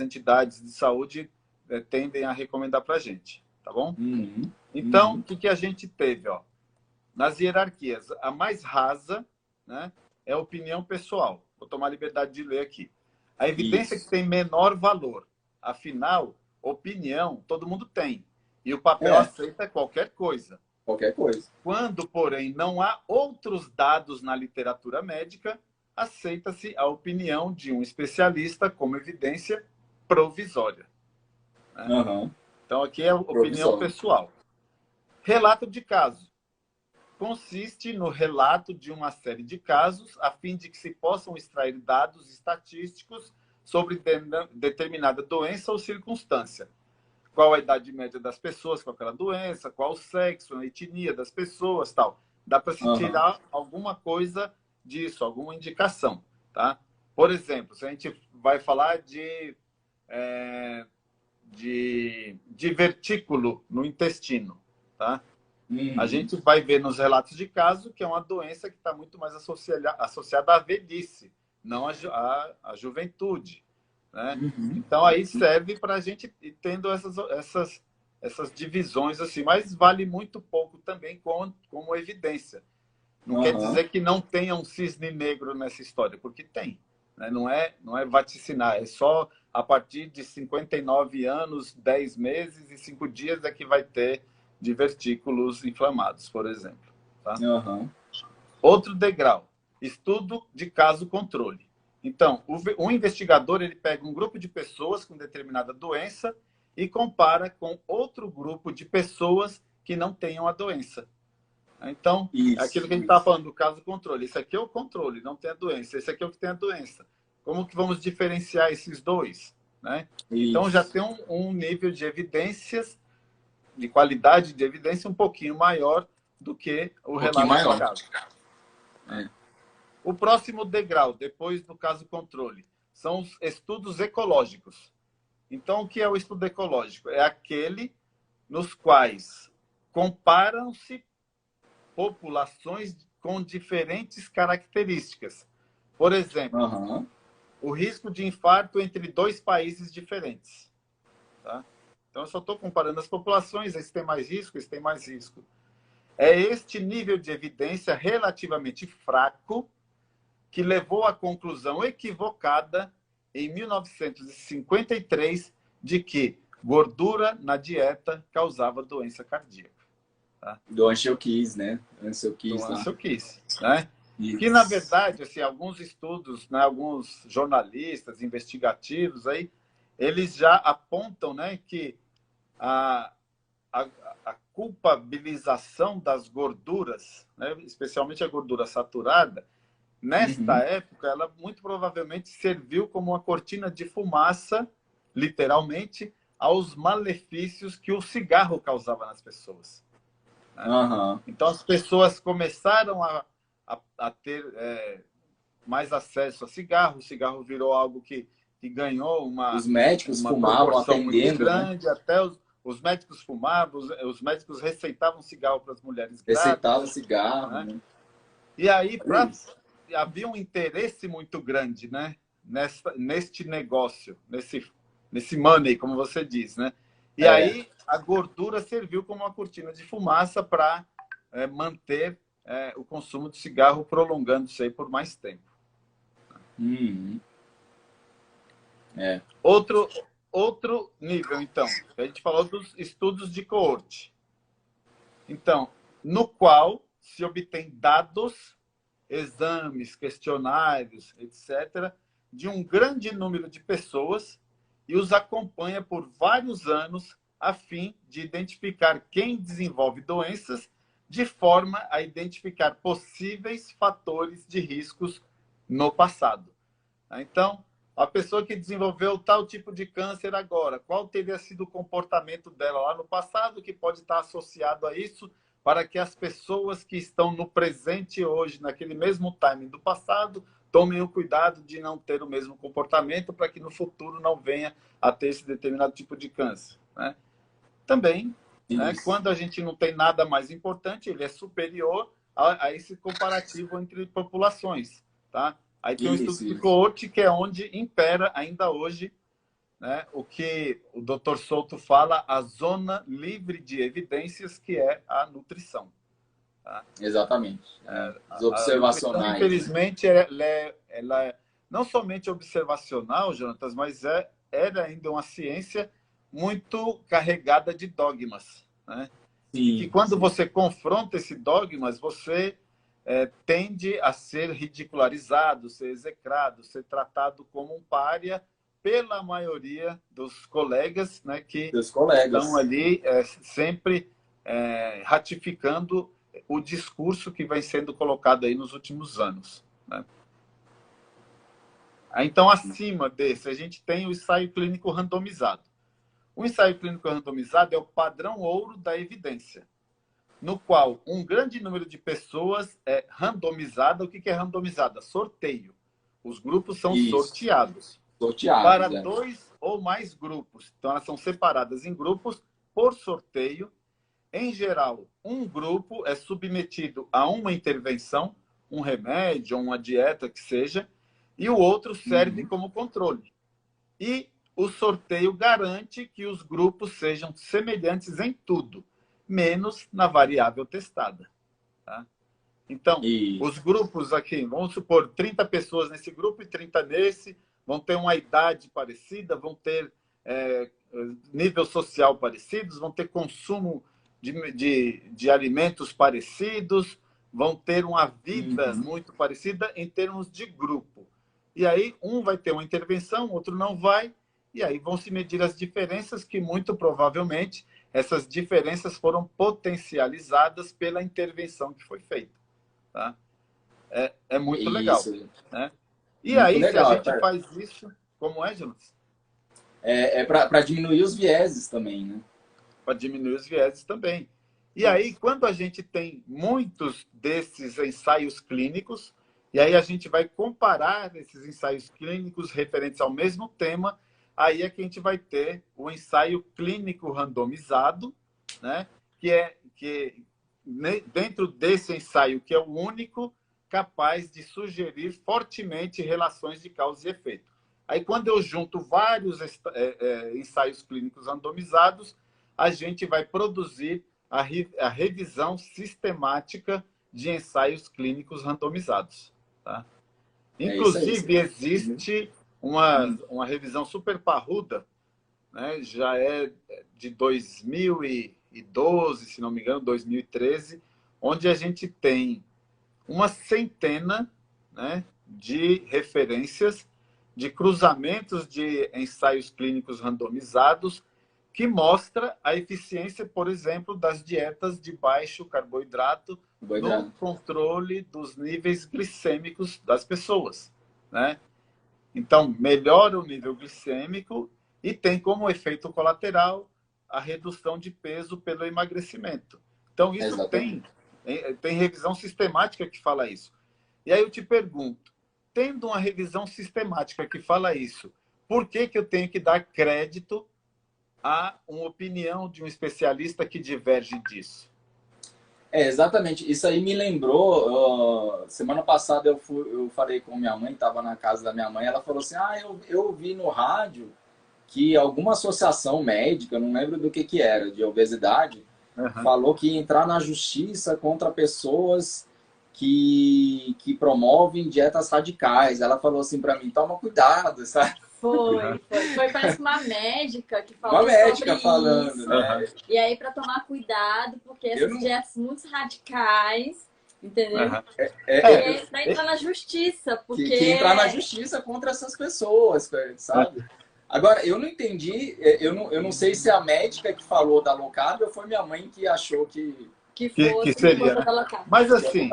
entidades de saúde tendem a recomendar para a gente, tá bom? Uhum. Então, Uhum. o que a gente teve? Ó? Nas hierarquias, a mais rasa, né, é a opinião pessoal. Vou tomar a liberdade de ler aqui. A evidência que Isso. tem menor valor. Afinal, opinião todo mundo tem. E o papel É, aceita qualquer coisa. qualquer coisa. Quando, porém, não há outros dados na literatura médica, aceita-se a opinião de um especialista como evidência provisória. Né? Aham. Então, aqui é a opinião Provisório. pessoal. Relato de caso. Consiste no relato de uma série de casos, a fim de que se possam extrair dados estatísticos sobre determinada doença ou circunstância. Qual a idade média das pessoas com aquela doença, qual o sexo, a etnia das pessoas, tal. Dá para se Aham. tirar alguma coisa disso, alguma indicação, tá? Por exemplo, se a gente vai falar de vertículo no intestino, tá? A Uhum. gente vai ver nos relatos de caso que é uma doença que está muito mais associada à velhice, não à juventude. Né? Uhum. Então, aí serve para a gente ir tendo essas divisões, assim, mas vale muito pouco também como evidência. Não quer Aham. dizer que não tenha um cisne negro nessa história, porque tem. Né? Não é vaticinar, é só a partir de 59 anos, 10 meses e 5 dias é que vai ter divertículos inflamados, por exemplo. Tá? Aham. Outro degrau, estudo de caso controle. Então, o investigador ele pega um grupo de pessoas com determinada doença e compara com outro grupo de pessoas que não tenham a doença. Então, é aquilo Isso, que a gente estava isso. falando do caso controle. Esse aqui é o controle, não tem a doença. Esse aqui é o que tem a doença. Como que vamos diferenciar esses dois? Né? Então, já Isso. tem um nível de evidências, de qualidade de evidência um pouquinho maior do que o Um pouquinho relato de maior. caso. É. O próximo degrau, depois do caso controle, são os estudos ecológicos. Então, o que é o estudo ecológico? É aquele nos quais comparam-se populações com diferentes características. Por exemplo, Aham. o risco de infarto entre dois países diferentes. Tá? Então, eu só estou comparando as populações, esse tem mais risco, esse tem mais risco. É este nível de evidência relativamente fraco que levou à conclusão equivocada em 1953 de que gordura na dieta causava doença cardíaca. Tá? Do Anselkis, né? Anselkis Do lá. Ansel Keys, né? Isso. Que, na verdade, assim, alguns estudos, né, alguns jornalistas investigativos, aí, eles já apontam, né, que a, a, a culpabilização das gorduras, né, especialmente a gordura saturada, nesta Uhum. época, ela muito provavelmente serviu como uma cortina de fumaça, literalmente, aos malefícios que o cigarro causava nas pessoas. Né? Aham. Então, as pessoas começaram a ter mais acesso a cigarro, o cigarro virou algo que ganhou Os médicos uma fumavam proporção muito atendendo, né? grande, até os médicos fumavam, os médicos receitavam cigarro para as mulheres Receitava grávidas. cigarro, Né? né? E aí, Olha isso. havia um interesse muito grande, né? Neste negócio, nesse money, como você diz, né? E aí a gordura serviu como uma cortina de fumaça para manter o consumo de cigarro, prolongando-se aí por mais tempo. Uhum. É. Outro nível, então, a gente falou dos estudos de coorte. Então, no qual se obtém dados, exames, questionários, etc., de um grande número de pessoas e os acompanha por vários anos a fim de identificar quem desenvolve doenças de forma a identificar possíveis fatores de riscos no passado. Então, a pessoa que desenvolveu tal tipo de câncer agora, qual teria sido o comportamento dela lá no passado que pode estar associado a isso para que as pessoas que estão no presente hoje, naquele mesmo timing do passado, tomem o cuidado de não ter o mesmo comportamento para que no futuro não venha a ter esse determinado tipo de câncer, né? Também, né, quando a gente não tem nada mais importante, ele é superior a esse comparativo entre populações, tá? Aí tem um estudo de coorte, que é onde impera ainda hoje, né, o que o Dr. Souto fala, a zona livre de evidências, que é a nutrição. Tá? Exatamente. As observacionais. Nutrição, infelizmente, ela é não somente observacional, Jonatas, mas era ainda uma ciência muito carregada de dogmas, né? E que quando você confronta esses dogmas, você tende a ser ridicularizado, ser execrado, ser tratado como um pária pela maioria dos colegas, né, que estão ali sempre ratificando o discurso que vem sendo colocado aí nos últimos anos, né? Então, acima desse, a gente tem o ensaio clínico randomizado. O ensaio clínico randomizado é o padrão ouro da evidência, no qual um grande número de pessoas é randomizada. O que é randomizada? Sorteio. Os grupos são sorteados para 2 ou mais grupos. Então, elas são separadas em grupos por sorteio. Em geral, um grupo é submetido a uma intervenção, um remédio, uma dieta que seja, e o outro serve como controle. E o sorteio garante que os grupos sejam semelhantes em tudo, menos na variável testada. Tá? Então, os grupos aqui, vamos supor, 30 pessoas nesse grupo e 30 nesse, vão ter uma idade parecida, vão ter nível social parecidos, vão ter consumo de alimentos parecidos, vão ter uma vida muito parecida em termos de grupo. E aí, um vai ter uma intervenção, outro não vai, e aí vão se medir as diferenças, que muito provavelmente essas diferenças foram potencializadas pela intervenção que foi feita. Tá? É muito legal. Né? E muito aí, legal, se a gente faz isso... Como é, Jonas? Para diminuir os vieses também, né? Para diminuir os vieses também. E aí, quando a gente tem muitos desses ensaios clínicos, e aí a gente vai comparar esses ensaios clínicos referentes ao mesmo tema, aí é que a gente vai ter o ensaio clínico randomizado, né? que dentro desse ensaio, que é o único capaz de sugerir fortemente relações de causa e efeito. Aí, quando eu junto vários ensaios clínicos randomizados, a gente vai produzir a revisão sistemática de ensaios clínicos randomizados. Tá? Inclusive, existe uma revisão super parruda, né? Já é de 2012, se não me engano, 2013, onde a gente tem uma centena, né, de referências de cruzamentos de ensaios clínicos randomizados que mostra a eficiência, por exemplo, das dietas de baixo carboidrato no controle dos níveis glicêmicos das pessoas, né? Então, melhora o nível glicêmico e tem como efeito colateral a redução de peso pelo emagrecimento. Então, isso tem revisão sistemática que fala isso. E aí eu te pergunto, tendo uma revisão sistemática que fala isso, por que eu tenho que dar crédito a uma opinião de um especialista que diverge disso? Exatamente. Isso aí me lembrou, semana passada eu falei com minha mãe, estava na casa da minha mãe, ela falou assim, eu ouvi no rádio que alguma associação médica, não lembro do que era, de obesidade, falou que ia entrar na justiça contra pessoas que promovem dietas radicais. Ela falou assim para mim, toma cuidado, sabe? Foi, parece uma médica que falou sobre isso. Falando, né? E aí, para tomar cuidado, porque essas dietas muito radicais, entendeu? Para entrar na justiça, porque... Que entrar na justiça contra essas pessoas, sabe? Agora, eu não entendi, eu não sei se a médica que falou da low carb ou foi minha mãe que achou que seria. Mas assim,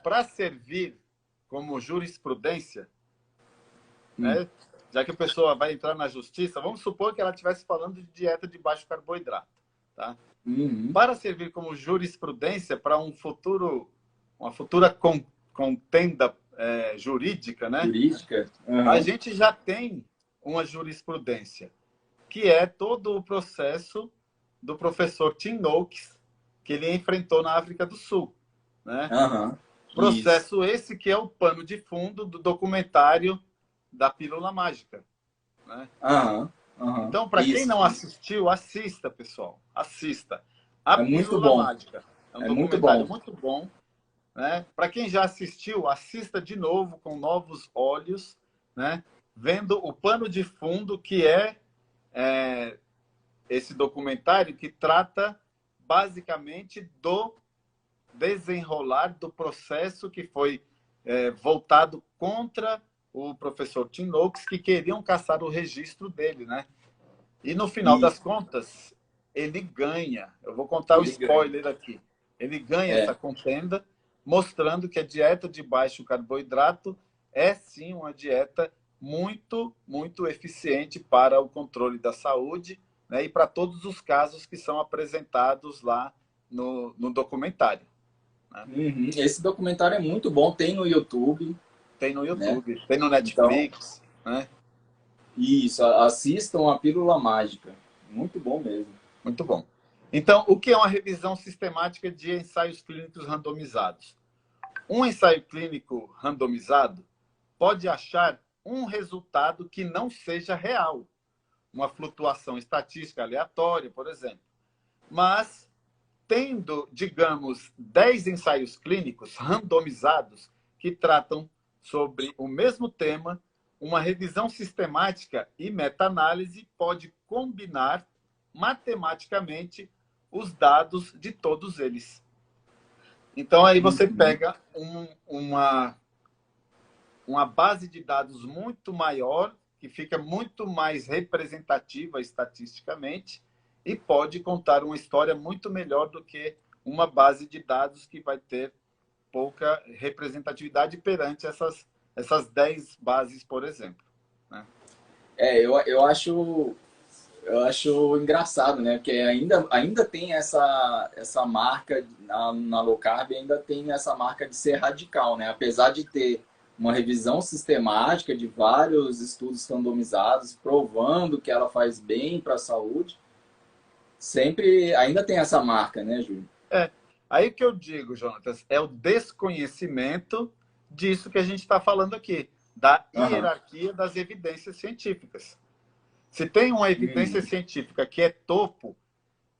para servir como jurisprudência, né? Já que a pessoa vai entrar na justiça, vamos supor que ela estivesse falando de dieta de baixo carboidrato. tá? Uhum. Para servir como jurisprudência para uma futura contenda jurídica, né? Jurídica. Uhum. A gente já tem uma jurisprudência, que é todo o processo do professor Tim Noakes, que ele enfrentou na África do Sul, né? Uhum. Processo esse que é o pano de fundo do documentário da Pílula Mágica, né? Uhum. Uhum. Então, para quem não assistiu, assista, pessoal. Assista. A Pílula Mágica. É um documentário muito bom, né? Para quem já assistiu, assista de novo com novos olhos, né? Vendo o pano de fundo que é esse documentário que trata basicamente do desenrolar do processo que foi voltado contra o professor Tim Noakes, que queriam caçar o registro dele, né? E no final das contas, ele ganha. Eu vou contar o spoiler aqui. Ele ganha essa contenda, mostrando que a dieta de baixo carboidrato é sim uma dieta muito, muito eficiente para o controle da saúde, né? E para todos os casos que são apresentados lá no documentário. Né? Uhum. Esse documentário é muito bom, tem no YouTube. Tem no YouTube, né? Tem no Netflix. Então, né? Isso, assistam a Pílula Mágica. Muito bom mesmo. Muito bom. Então, o que é uma revisão sistemática de ensaios clínicos randomizados? Um ensaio clínico randomizado pode achar um resultado que não seja real, uma flutuação estatística aleatória, por exemplo. Mas, tendo, digamos, 10 ensaios clínicos randomizados que tratam sobre o mesmo tema, uma revisão sistemática e meta-análise pode combinar matematicamente os dados de todos eles. Então, aí você pega uma base de dados muito maior, que fica muito mais representativa estatisticamente, e pode contar uma história muito melhor do que uma base de dados que vai ter pouca representatividade perante essas 10 bases, por exemplo. Né? Eu acho engraçado, né? Porque ainda tem essa marca na low carb, ainda tem essa marca de ser radical, né? Apesar de ter uma revisão sistemática de vários estudos randomizados provando que ela faz bem para a saúde, sempre ainda tem essa marca, né, Júlio? Aí que eu digo, Jonatas, é o desconhecimento disso que a gente está falando aqui, da hierarquia das evidências científicas. Se tem uma evidência científica que é topo,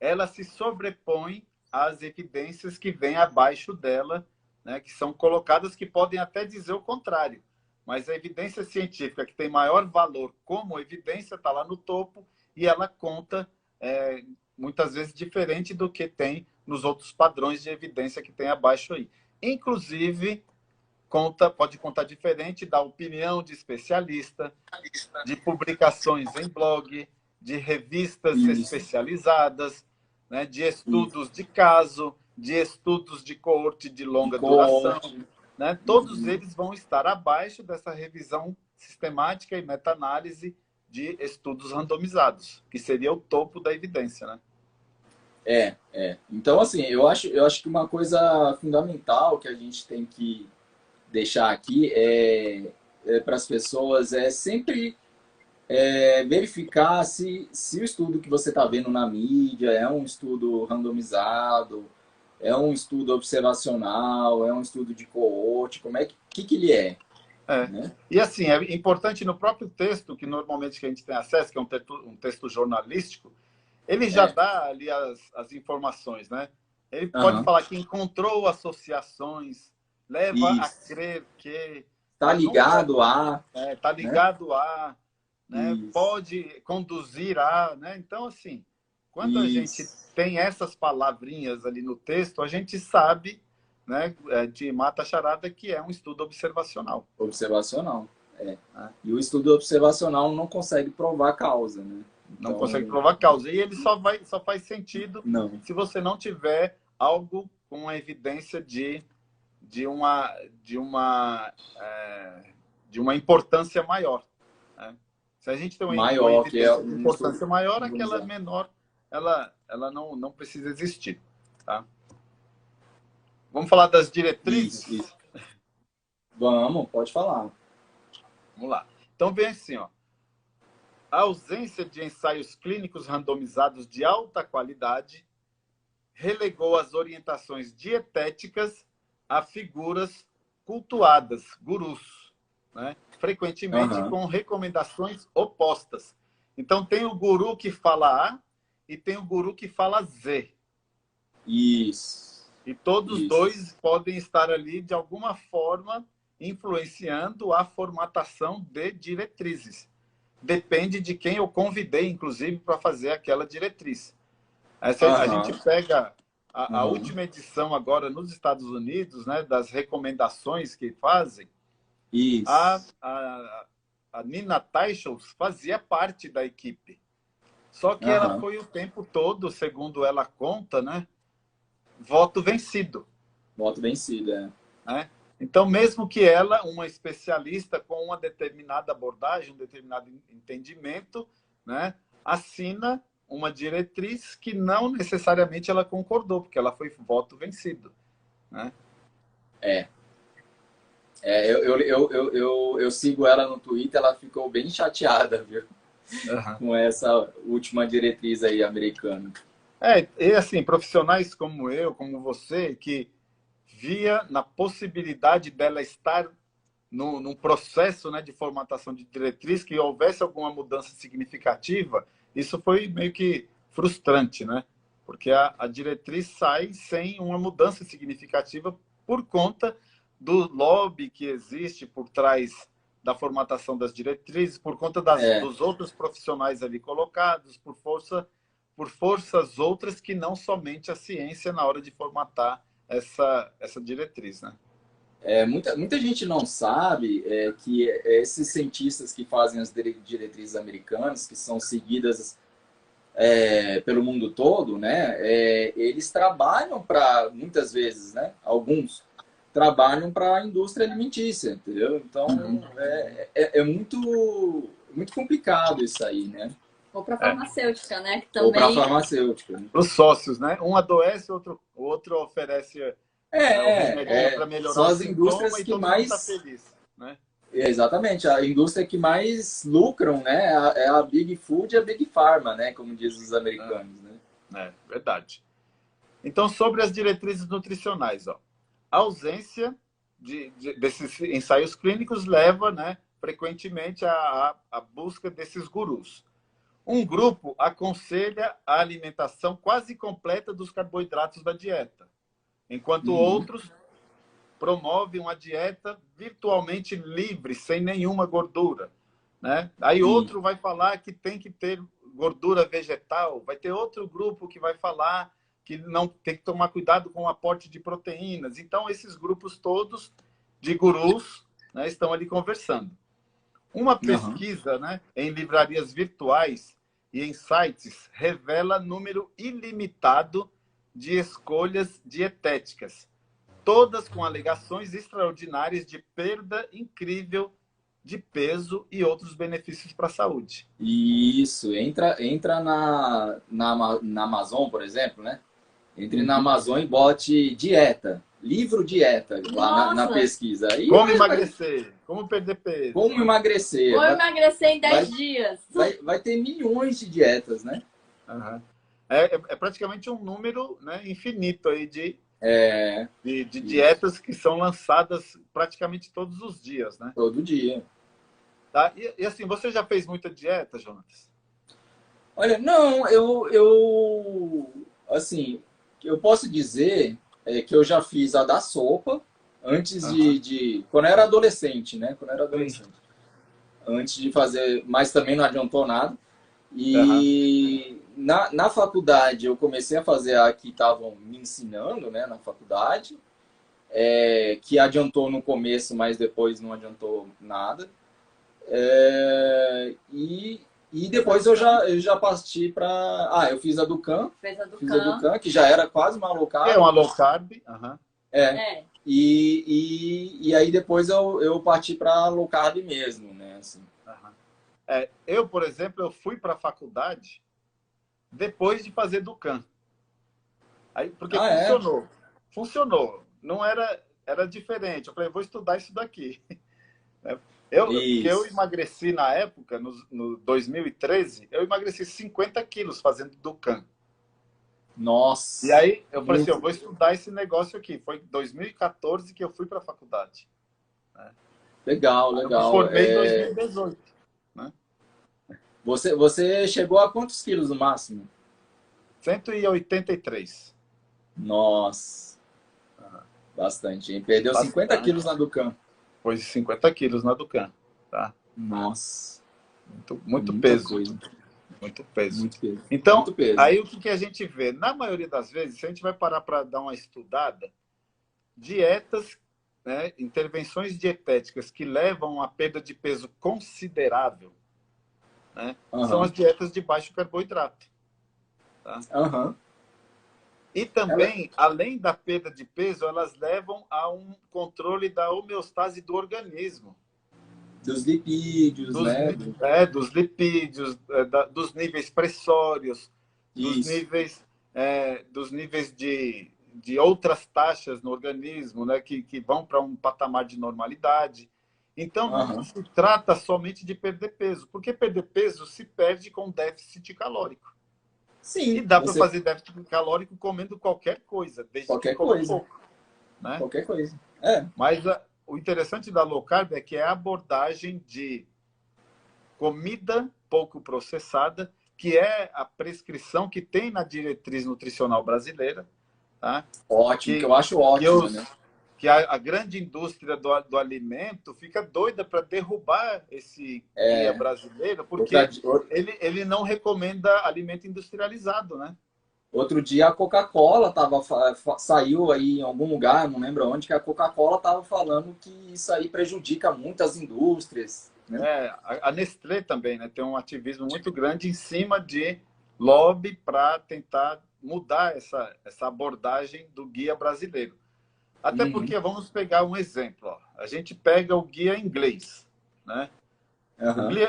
ela se sobrepõe às evidências que vêm abaixo dela, né, que são colocadas, que podem até dizer o contrário. Mas a evidência científica que tem maior valor como evidência está lá no topo e ela conta muitas vezes diferente do que tem nos outros padrões de evidência que tem abaixo aí. Inclusive, pode contar diferente da opinião de especialista, de publicações em blog, de revistas especializadas, né, de estudos de caso, de estudos de coorte de longa duração. Né? Todos eles vão estar abaixo dessa revisão sistemática e meta-análise de estudos randomizados, que seria o topo da evidência, né? Então, assim, eu acho que uma coisa fundamental que a gente tem que deixar aqui para as pessoas é sempre verificar se o estudo que você está vendo na mídia é um estudo randomizado, é um estudo observacional, é um estudo de coorte, como é que ele é. Né? E assim, é importante no próprio texto, que normalmente que a gente tem acesso, que é um texto jornalístico, ele já dá ali as informações, né? Ele pode falar que encontrou associações, leva a crer que... Está ligado a... Está ligado a... Né? Pode conduzir a... Né? Então, assim, quando a gente tem essas palavrinhas ali no texto, a gente sabe, né, de mata charada, que é um estudo observacional. Observacional, E o estudo observacional não consegue provar causa, né? Então, não consegue provar causa. E ele só faz sentido se você não tiver algo com a evidência de uma importância maior. Né? Se a gente tem uma evidência de importância maior, aquela menor ela não precisa existir. Tá? Vamos falar das diretrizes? Isso. Vamos, pode falar. Vamos lá. Então, vem assim, ó. A ausência de ensaios clínicos randomizados de alta qualidade relegou as orientações dietéticas a figuras cultuadas, gurus, né? Frequentemente com recomendações opostas. Então, tem o guru que fala A e tem o guru que fala Z. Isso. E todos dois podem estar ali, de alguma forma, influenciando a formatação de diretrizes. Depende de quem eu convidei, inclusive, para fazer aquela diretriz. A gente pega a última edição agora nos Estados Unidos, né, das recomendações que fazem. Isso. A Nina Teicholz fazia parte da equipe. Só que ela foi o tempo todo, segundo ela conta, né, voto vencido. Voto vencido, né? Então, mesmo que ela, uma especialista com uma determinada abordagem, um determinado entendimento, né, assina uma diretriz que não necessariamente ela concordou, porque ela foi voto vencido. Né? Eu sigo ela no Twitter, ela ficou bem chateada, viu? Com essa última diretriz aí americana. E assim, profissionais como eu, como você, que via na possibilidade dela estar num processo, né, de formatação de diretriz, que houvesse alguma mudança significativa, isso foi meio que frustrante, né? Porque a diretriz sai sem uma mudança significativa por conta do lobby que existe por trás da formatação das diretrizes, por conta dos outros profissionais ali colocados, por forças outras que não somente a ciência na hora de formatar essa diretriz, né? Muita gente não sabe que esses cientistas que fazem as diretrizes americanas, que são seguidas pelo mundo todo, né? Eles trabalham para, muitas vezes, né? Alguns trabalham para a indústria alimentícia, entendeu? Então, é muito complicado isso aí, né? Ou para farmacêutica, né? Que também... Ou para farmacêutica. Os sócios, né? Um adoece, o outro oferece o remédio para melhorar são as o indústrias sintoma, que e todo mais... mundo tá feliz, né? Exatamente, a indústria que mais lucram, né? É a Big Food e a Big Pharma, né? Como dizem os americanos, né? Verdade. Então, sobre as diretrizes nutricionais, ó. A ausência desses ensaios clínicos leva, né, frequentemente à busca desses gurus. Um grupo aconselha a alimentação quase completa dos carboidratos da dieta, enquanto outros promovem uma dieta virtualmente livre, sem nenhuma gordura. Né? Aí outro vai falar que tem que ter gordura vegetal, vai ter outro grupo que vai falar que não tem que tomar cuidado com o aporte de proteínas. Então, esses grupos todos de gurus, né, estão ali conversando. Uma pesquisa, né, em livrarias virtuais e em sites revela número ilimitado de escolhas dietéticas, todas com alegações extraordinárias de perda incrível de peso e outros benefícios para a saúde. Isso, entra na Amazon, por exemplo, né? Entre na Amazon e bote dieta, livro dieta, lá na pesquisa. Aí como emagrecer, como perder peso. Como emagrecer. Como emagrecer em 10 dias. Vai ter milhões de dietas, né? É praticamente um número, né, infinito aí de dietas que são lançadas praticamente todos os dias, né? Todo dia. Tá? E assim, você já fez muita dieta, Jonas? Olha, não, assim, eu posso dizer que eu já fiz a da sopa antes de quando eu era adolescente, né? Antes de fazer, mas também não adiantou nada. E na faculdade eu comecei a fazer a que estavam me ensinando, né, na faculdade, que adiantou no começo, mas depois não adiantou nada. E depois eu já parti para... eu fiz a do Can. Fiz a do Can, que já era quase uma low carb. É uma low carb. E aí depois eu parti para low carb mesmo, né? Assim. Eu, por exemplo, eu fui para a faculdade depois de fazer Ducan. Aí, porque funcionou. É? Funcionou. Não era diferente. Eu falei, vou estudar isso daqui. Porque eu emagreci na época, no 2013, eu emagreci 50 quilos fazendo Ducan. Nossa! E aí eu falei assim, eu vou estudar esse negócio aqui. Foi em 2014 que eu fui para a faculdade. Legal, legal. Eu me formei em 2018. Né? Você chegou a quantos quilos no máximo? 183. Nossa! Bastante, hein? Perdeu bastante. 50 quilos na Ducan. Foi 50 quilos na Ducan. Tá? Nossa! Muito peso. Coisa. Muito peso. Muito peso. Então, muito peso. Aí o que a gente vê? Na maioria das vezes, se a gente vai parar para dar uma estudada, dietas, né, intervenções dietéticas que levam a perda de peso considerável, né, são as dietas de baixo carboidrato. Tá? E também, além da perda de peso, elas levam a um controle da homeostase do organismo. Dos lipídios, né? Dos lipídios, dos níveis pressórios, dos níveis de outras taxas no organismo, né? Que vão para um patamar de normalidade. Então, não se trata somente de perder peso, porque perder peso se perde com déficit calórico. Sim. E dá para fazer déficit calórico comendo qualquer coisa, desde qualquer coisa. Pouco. Né? Qualquer coisa. Mas o interessante da low carb é que é a abordagem de comida pouco processada, que é a prescrição que tem na diretriz nutricional brasileira. Tá? Ótimo, que eu acho ótimo. Que a grande indústria do alimento fica doida para derrubar esse guia brasileiro, porque ele não recomenda alimento industrializado, né? Outro dia a Coca-Cola saiu aí em algum lugar, não lembro onde, que a Coca-Cola estava falando que isso aí prejudica muito as indústrias. Né? A Nestlé também, né, tem um ativismo muito grande em cima de lobby para tentar mudar essa abordagem do guia brasileiro. Até porque, vamos pegar um exemplo. Ó. A gente pega o guia inglês. Né?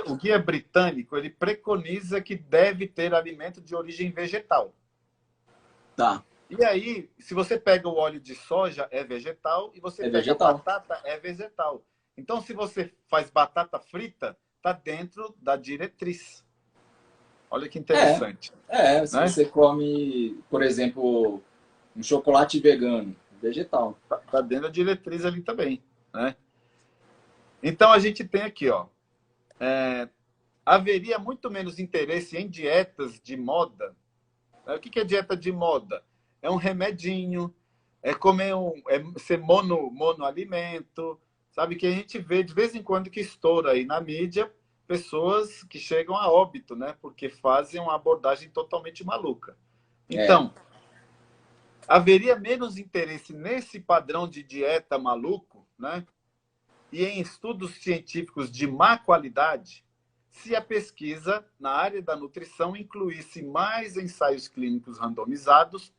O guia britânico, ele preconiza que deve ter alimento de origem vegetal. Tá. E aí, se você pega o óleo de soja, é vegetal, e você pega a batata, é vegetal. Então, se você faz batata frita, está dentro da diretriz. Olha que interessante. Se você come, por exemplo, um chocolate vegano, vegetal. Está dentro da diretriz ali também. Né? Então, a gente tem aqui, ó, haveria muito menos interesse em dietas de moda. O que é dieta de moda? É um remedinho, é comer ser monoalimento, sabe? Que a gente vê de vez em quando que estoura aí na mídia pessoas que chegam a óbito, né? Porque fazem uma abordagem totalmente maluca. Então, haveria menos interesse nesse padrão de dieta maluco, né? E em estudos científicos de má qualidade, se a pesquisa na área da nutrição incluísse mais ensaios clínicos randomizados,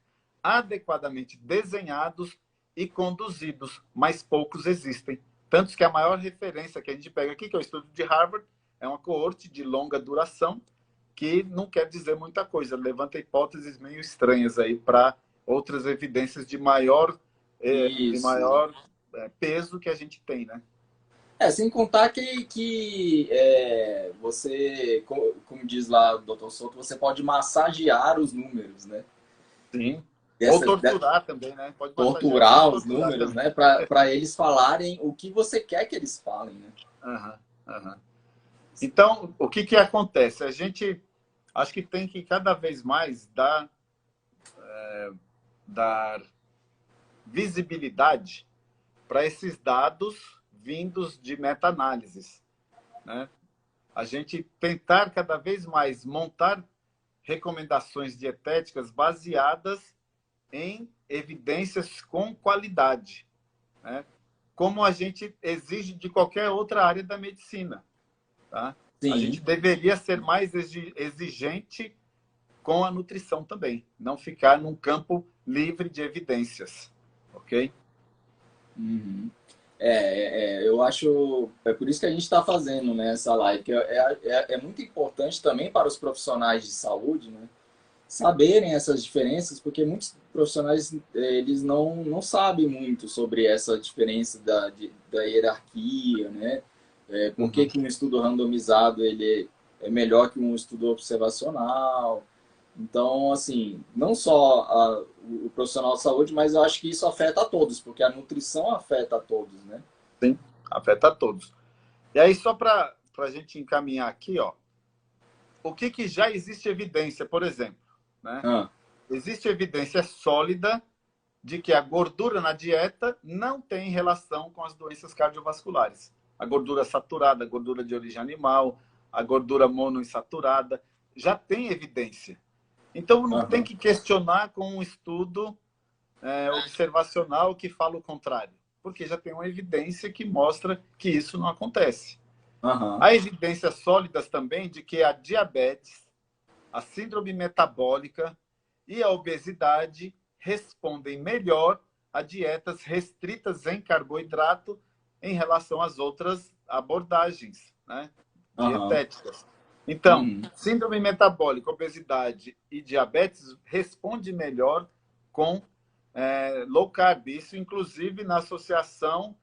adequadamente desenhados e conduzidos, mas poucos existem. Tanto que a maior referência que a gente pega aqui, que é o estudo de Harvard, é uma coorte de longa duração, que não quer dizer muita coisa, levanta hipóteses meio estranhas aí para outras evidências de maior peso que a gente tem, né? Sem contar que você, como diz lá o Dr. Souto, você pode massagear os números, né? Sim. Ou torturar também, né? Pode torturar os números, também. Né? Para eles falarem o que você quer que eles falem, né? Então, o que acontece? A gente acho que tem que cada vez mais dar visibilidade para esses dados vindos de meta-análises. Né? A gente tentar cada vez mais montar recomendações dietéticas baseadas em evidências com qualidade, né? Como a gente exige de qualquer outra área da medicina. Tá? A gente deveria ser mais exigente com a nutrição também, não ficar num campo livre de evidências. Ok? Eu acho... É por isso que a gente está fazendo, né, essa live, que é muito importante também para os profissionais de saúde, né? saberem essas diferenças, porque muitos profissionais eles não sabem muito sobre essa diferença da hierarquia, né? Por que um estudo randomizado ele é melhor que um estudo observacional. Então, assim, não só o profissional de saúde, mas eu acho que isso afeta a todos, porque a nutrição afeta a todos, né? Sim, afeta a todos. E aí, só para a gente encaminhar aqui, ó, o que já existe evidência, por exemplo, né? Existe evidência sólida de que a gordura na dieta não tem relação com as doenças cardiovasculares. A gordura saturada, a gordura de origem animal, a gordura monoinsaturada, já tem evidência. Então, não tem que questionar com um estudo observacional que fala o contrário, porque já tem uma evidência que mostra que isso não acontece. Há evidências sólidas também de que a diabetes, a síndrome metabólica e a obesidade respondem melhor a dietas restritas em carboidrato em relação às outras abordagens, né, dietéticas. Então, síndrome metabólica, obesidade e diabetes responde melhor com low carb. Isso, inclusive, na Associação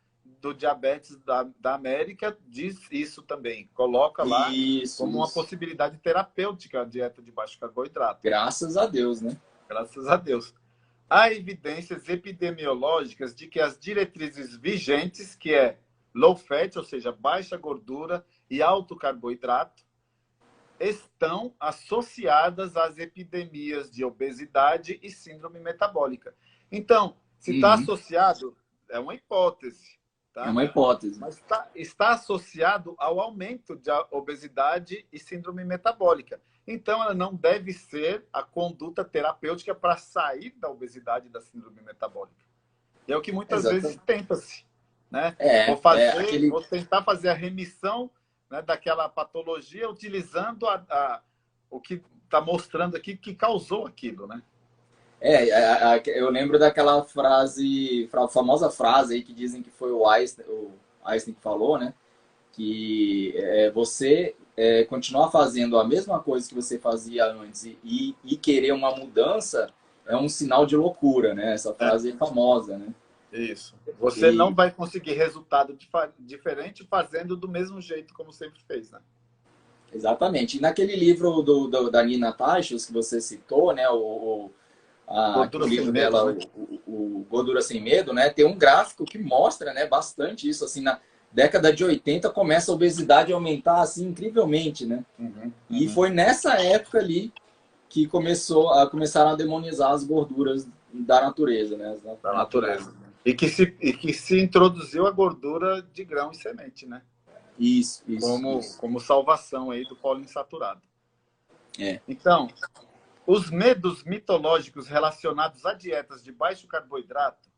do Diabetes da América, diz isso também. Coloca lá como uma possibilidade terapêutica a dieta de baixo carboidrato. Graças a Deus, né? Graças a Deus. Há evidências epidemiológicas de que as diretrizes vigentes, que é low fat, ou seja, baixa gordura e alto carboidrato, estão associadas às epidemias de obesidade e síndrome metabólica. Então, se está associado, é uma hipótese. Tá? É uma hipótese. Mas está associado ao aumento de obesidade e síndrome metabólica. Então, ela não deve ser a conduta terapêutica para sair da obesidade e da síndrome metabólica. E é o que muitas vezes tenta-se. Né? Vou tentar fazer a remissão, né, daquela patologia utilizando o que está mostrando aqui que causou aquilo, né? Eu lembro daquela frase, a famosa frase aí que dizem que foi o Einstein que falou, né? Que você continuar fazendo a mesma coisa que você fazia antes e querer uma mudança é um sinal de loucura, né? Essa frase é famosa, né? Isso. Você não vai conseguir resultado diferente fazendo do mesmo jeito como sempre fez, né? Exatamente. E naquele livro da Nina Tachos que você citou, né? O livro dela, né? o Gordura Sem Medo, né? Tem um gráfico que mostra, né, bastante isso. Assim, na década de 80 começa a obesidade a aumentar assim, incrivelmente, né? E foi nessa época ali que começaram a demonizar as gorduras da natureza, né? Da natureza. E que se introduziu a gordura de grão e semente, né? Isso. Como salvação aí do poliinsaturado. Então, os medos mitológicos relacionados a dietas de baixo carboidrato,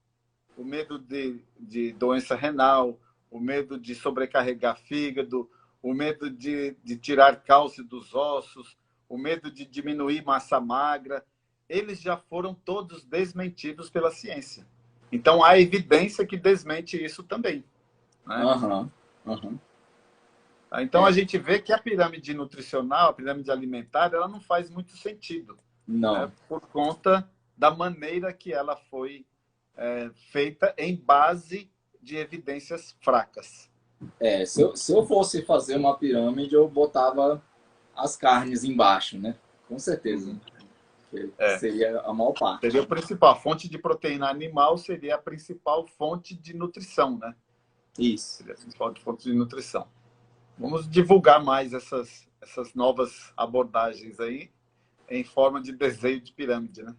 o medo de doença renal, o medo de sobrecarregar fígado, o medo de tirar cálcio dos ossos, o medo de diminuir massa magra, eles já foram todos desmentidos pela ciência. Então, há evidência que desmente isso também. Né? Então, a gente vê que a pirâmide nutricional, a pirâmide alimentar, ela não faz muito sentido. Não. Né? Por conta da maneira que ela foi feita em base de evidências fracas. Se eu fosse fazer uma pirâmide, eu botava as carnes embaixo, né? Com certeza. Seria a maior parte. Seria o principal. A fonte de proteína animal seria a principal fonte de nutrição, né? Isso. Seria a principal fonte de nutrição. Vamos divulgar mais essas novas abordagens aí em forma de desenho de pirâmide, né?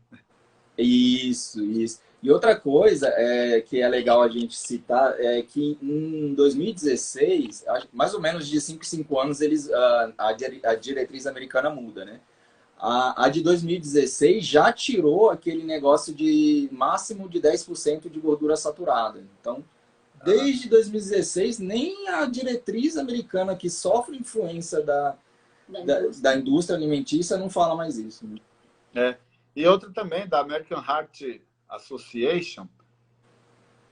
Isso. E outra coisa que é legal a gente citar é que em 2016, mais ou menos de 5 em 5 anos, a diretriz americana muda, né? A de 2016 já tirou aquele negócio de máximo de 10% de gordura saturada. Então, desde 2016, nem a diretriz americana que sofre influência da indústria alimentícia não fala mais isso. Né? E outra também, da American Heart Association,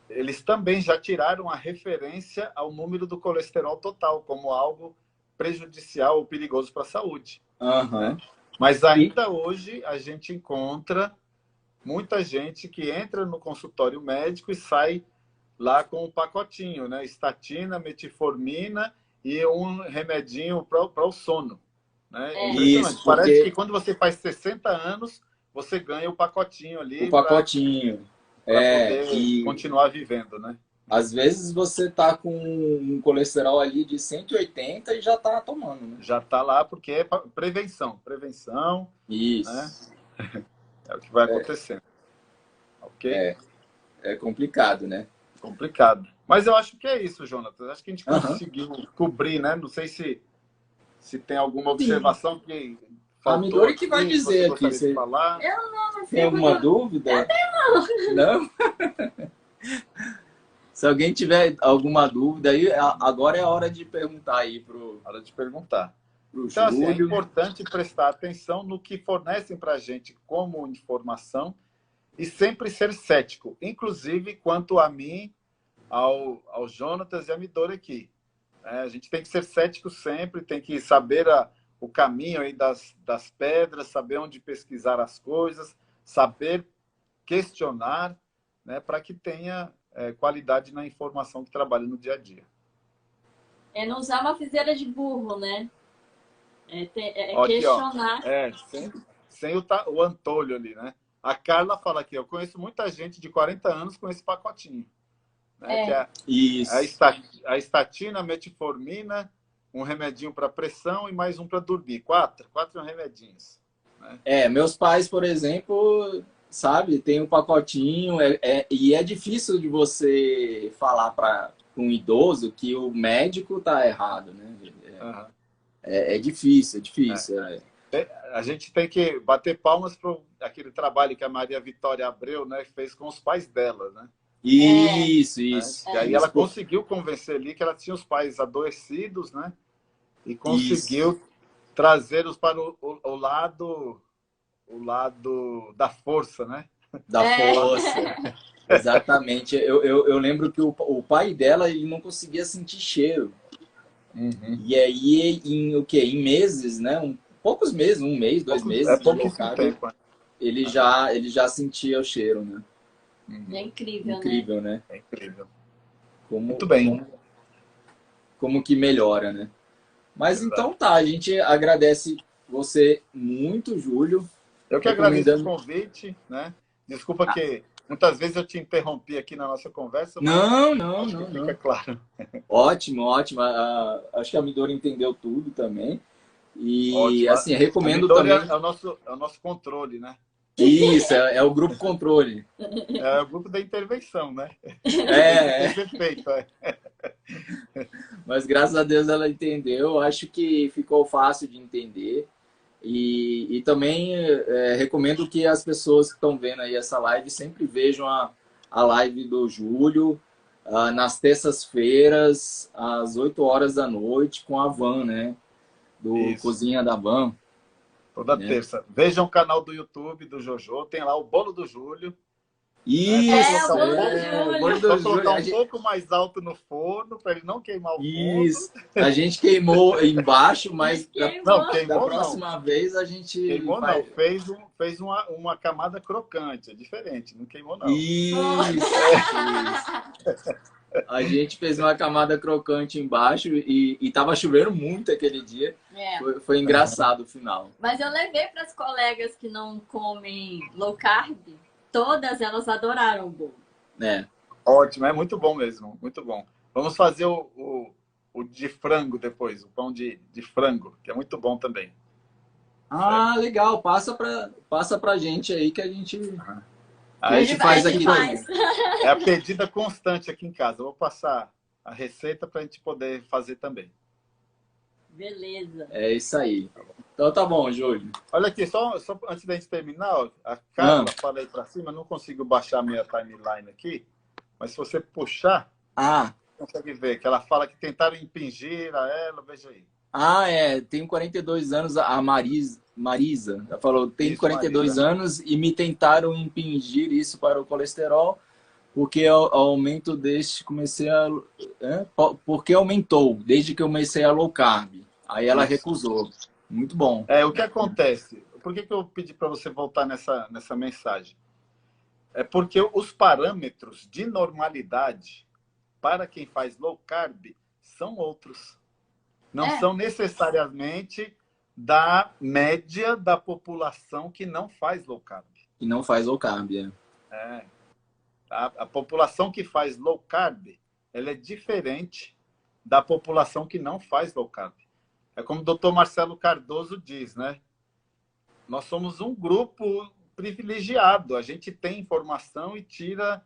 eles também já tiraram a referência ao número do colesterol total como algo prejudicial ou perigoso para a saúde. Uhum. Né? Mas ainda hoje a gente encontra muita gente que entra no consultório médico e sai lá com um pacotinho, né? Estatina, metformina e um remedinho para o sono. Né? Impressionante. Isso, Parece que quando você faz 60 anos, você ganha o pacotinho ali. O pacotinho. Para poder continuar vivendo, né? Às vezes você tá com um colesterol ali de 180 e já tá tomando, né? Já tá lá porque é prevenção. Prevenção. Isso. Né? É o que vai acontecendo. Ok? É complicado, né? Complicado. Mas eu acho que é isso, Jonathan. Acho que a gente conseguiu cobrir, né? Não sei se tem alguma observação que a Midori que vai dizer aqui. Você falar. Eu não tem alguma dúvida? Não? Se alguém tiver alguma dúvida, aí agora é a hora de perguntar aí hora de perguntar. Então, assim, é importante prestar atenção no que fornecem para a gente como informação e sempre ser cético, inclusive quanto a mim, ao Jonatas e a Midori aqui. A gente tem que ser cético sempre, tem que saber o caminho aí das pedras, saber onde pesquisar as coisas, saber questionar, né, para que tenha qualidade na informação que trabalha no dia a dia. É não usar uma fiseira de burro, né? Aqui, questionar. Sem o antolho ali, né? A Carla fala aqui, eu conheço muita gente de 40 anos com esse pacotinho. Né? Que é Isso. A estatina, a metformina, um remedinho para pressão e mais um para dormir. Quatro remedinhos. Né? Meus pais, por exemplo, sabe, tem um pacotinho e é difícil de você falar para um idoso que o médico tá errado, né? É difícil. A gente tem que bater palmas para aquele trabalho que a Maria Vitória Abreu, né, fez com os pais dela, né? Isso. E aí ela conseguiu convencer ali que ela tinha os pais adoecidos, né? E conseguiu trazê-los para o lado da força, né? Da força. Exatamente. Eu lembro que o pai dela ele não conseguia sentir cheiro. E aí, em meses, né? Poucos meses, 1 mês, 2 meses. Tempo. Ele já sentia o cheiro, né? É incrível, né? É incrível. Muito bem. Como que melhora, né? Mas então tá, a gente agradece você muito, Júlio. Eu que agradeço o convite, né? Desculpa que muitas vezes eu te interrompi aqui na nossa conversa. Não. Fica claro. Ótimo. Acho que a Midori entendeu tudo também. E ótimo. Assim, recomendo também. É o nosso controle, né? Isso, é o grupo controle. É o grupo da intervenção, né? Perfeito. Mas graças a Deus ela entendeu. Acho que ficou fácil de entender. E também recomendo que as pessoas que estão vendo aí essa live sempre vejam a live do Júlio nas terças-feiras, às 8 horas da noite, com a Van, né? Do Cozinha da Van. Toda terça. Vejam o canal do YouTube do Jojo, tem lá o bolo do Júlio. Isso! O bolo do Júlio. Colocar um pouco mais alto no forno, para ele não queimar o Isso. Fundo. A gente queimou embaixo, mas da próxima vez a gente... Queimou não, fez uma camada crocante, é diferente, não queimou não. Isso. A gente fez uma camada crocante embaixo e tava chovendo muito aquele dia. Foi engraçado o final. Mas eu levei para as colegas que não comem low carb, todas elas adoraram o bolo. Ótimo, é muito bom mesmo, muito bom. Vamos fazer o de frango depois, o pão de frango, que é muito bom também. Legal. Passa pra gente aí que a gente... A gente faz aqui também. É a pedida constante aqui em casa. Eu vou passar a receita para a gente poder fazer também. Beleza. É isso aí. Então tá bom, Júlio. Olha aqui, só antes da gente terminar, a Carla fala aí para cima, não consigo baixar a minha timeline aqui, mas se você puxar, consegue ver que ela fala que tentaram impingir a ela, veja aí. Tenho 42 anos, a Marisa, ela falou, tenho 42 anos e me tentaram impingir isso para o colesterol, porque aumento porque aumentou desde que eu comecei a low carb. Aí ela recusou. Muito bom. O que acontece? que eu pedi para você voltar nessa mensagem? É porque os parâmetros de normalidade para quem faz low carb são outros. Não são necessariamente da média da população que não faz low carb. E não faz low carb, A população que faz low carb, ela é diferente da população que não faz low carb. É como o Dr. Marcelo Cardoso diz, né? Nós somos um grupo privilegiado. A gente tem informação e tira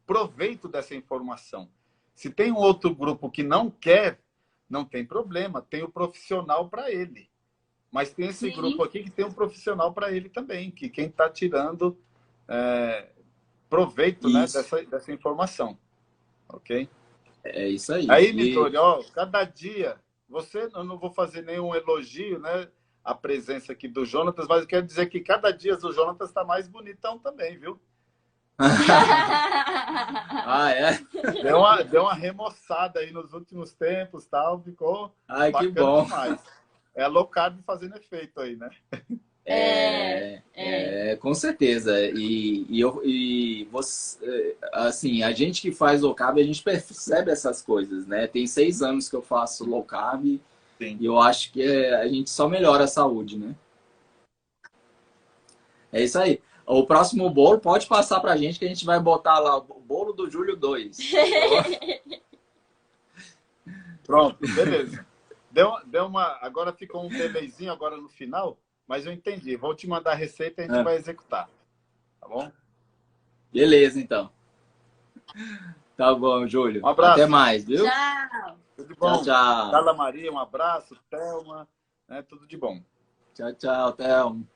proveito dessa informação. Se tem um outro grupo que não quer, não tem problema. Tem o profissional para ele. Mas tem esse grupo aqui que tem um profissional para ele também, que quem está tirando proveito, né, dessa informação. Ok? É isso aí. Aí, Nitori, ó, cada dia, eu não vou fazer nenhum elogio, né, a presença aqui do Jonatas, mas eu quero dizer que cada dia o Jonatas está mais bonitão também, viu? É? Deu uma remoçada aí nos últimos tempos, tal, ficou bacana, que bom. Demais. É a low carb fazendo efeito aí, né? Com certeza. E você, assim, a gente que faz low carb, a gente percebe essas coisas, né? Tem 6 anos que eu faço low carb. Sim. E eu acho que a gente só melhora a saúde, né? É isso aí. O próximo bolo pode passar pra gente, que a gente vai botar lá o bolo do Júlio 2. Pronto, beleza. Agora ficou um delayzinho agora no final, mas eu entendi. Vou te mandar a receita e a gente vai executar. Tá bom? Beleza, então. Tá bom, Júlio. Um abraço. Até mais, viu? Tchau. Tudo de bom. Tchau. Carla Maria, um abraço. Thelma, né? Tudo de bom. Tchau, Thelma.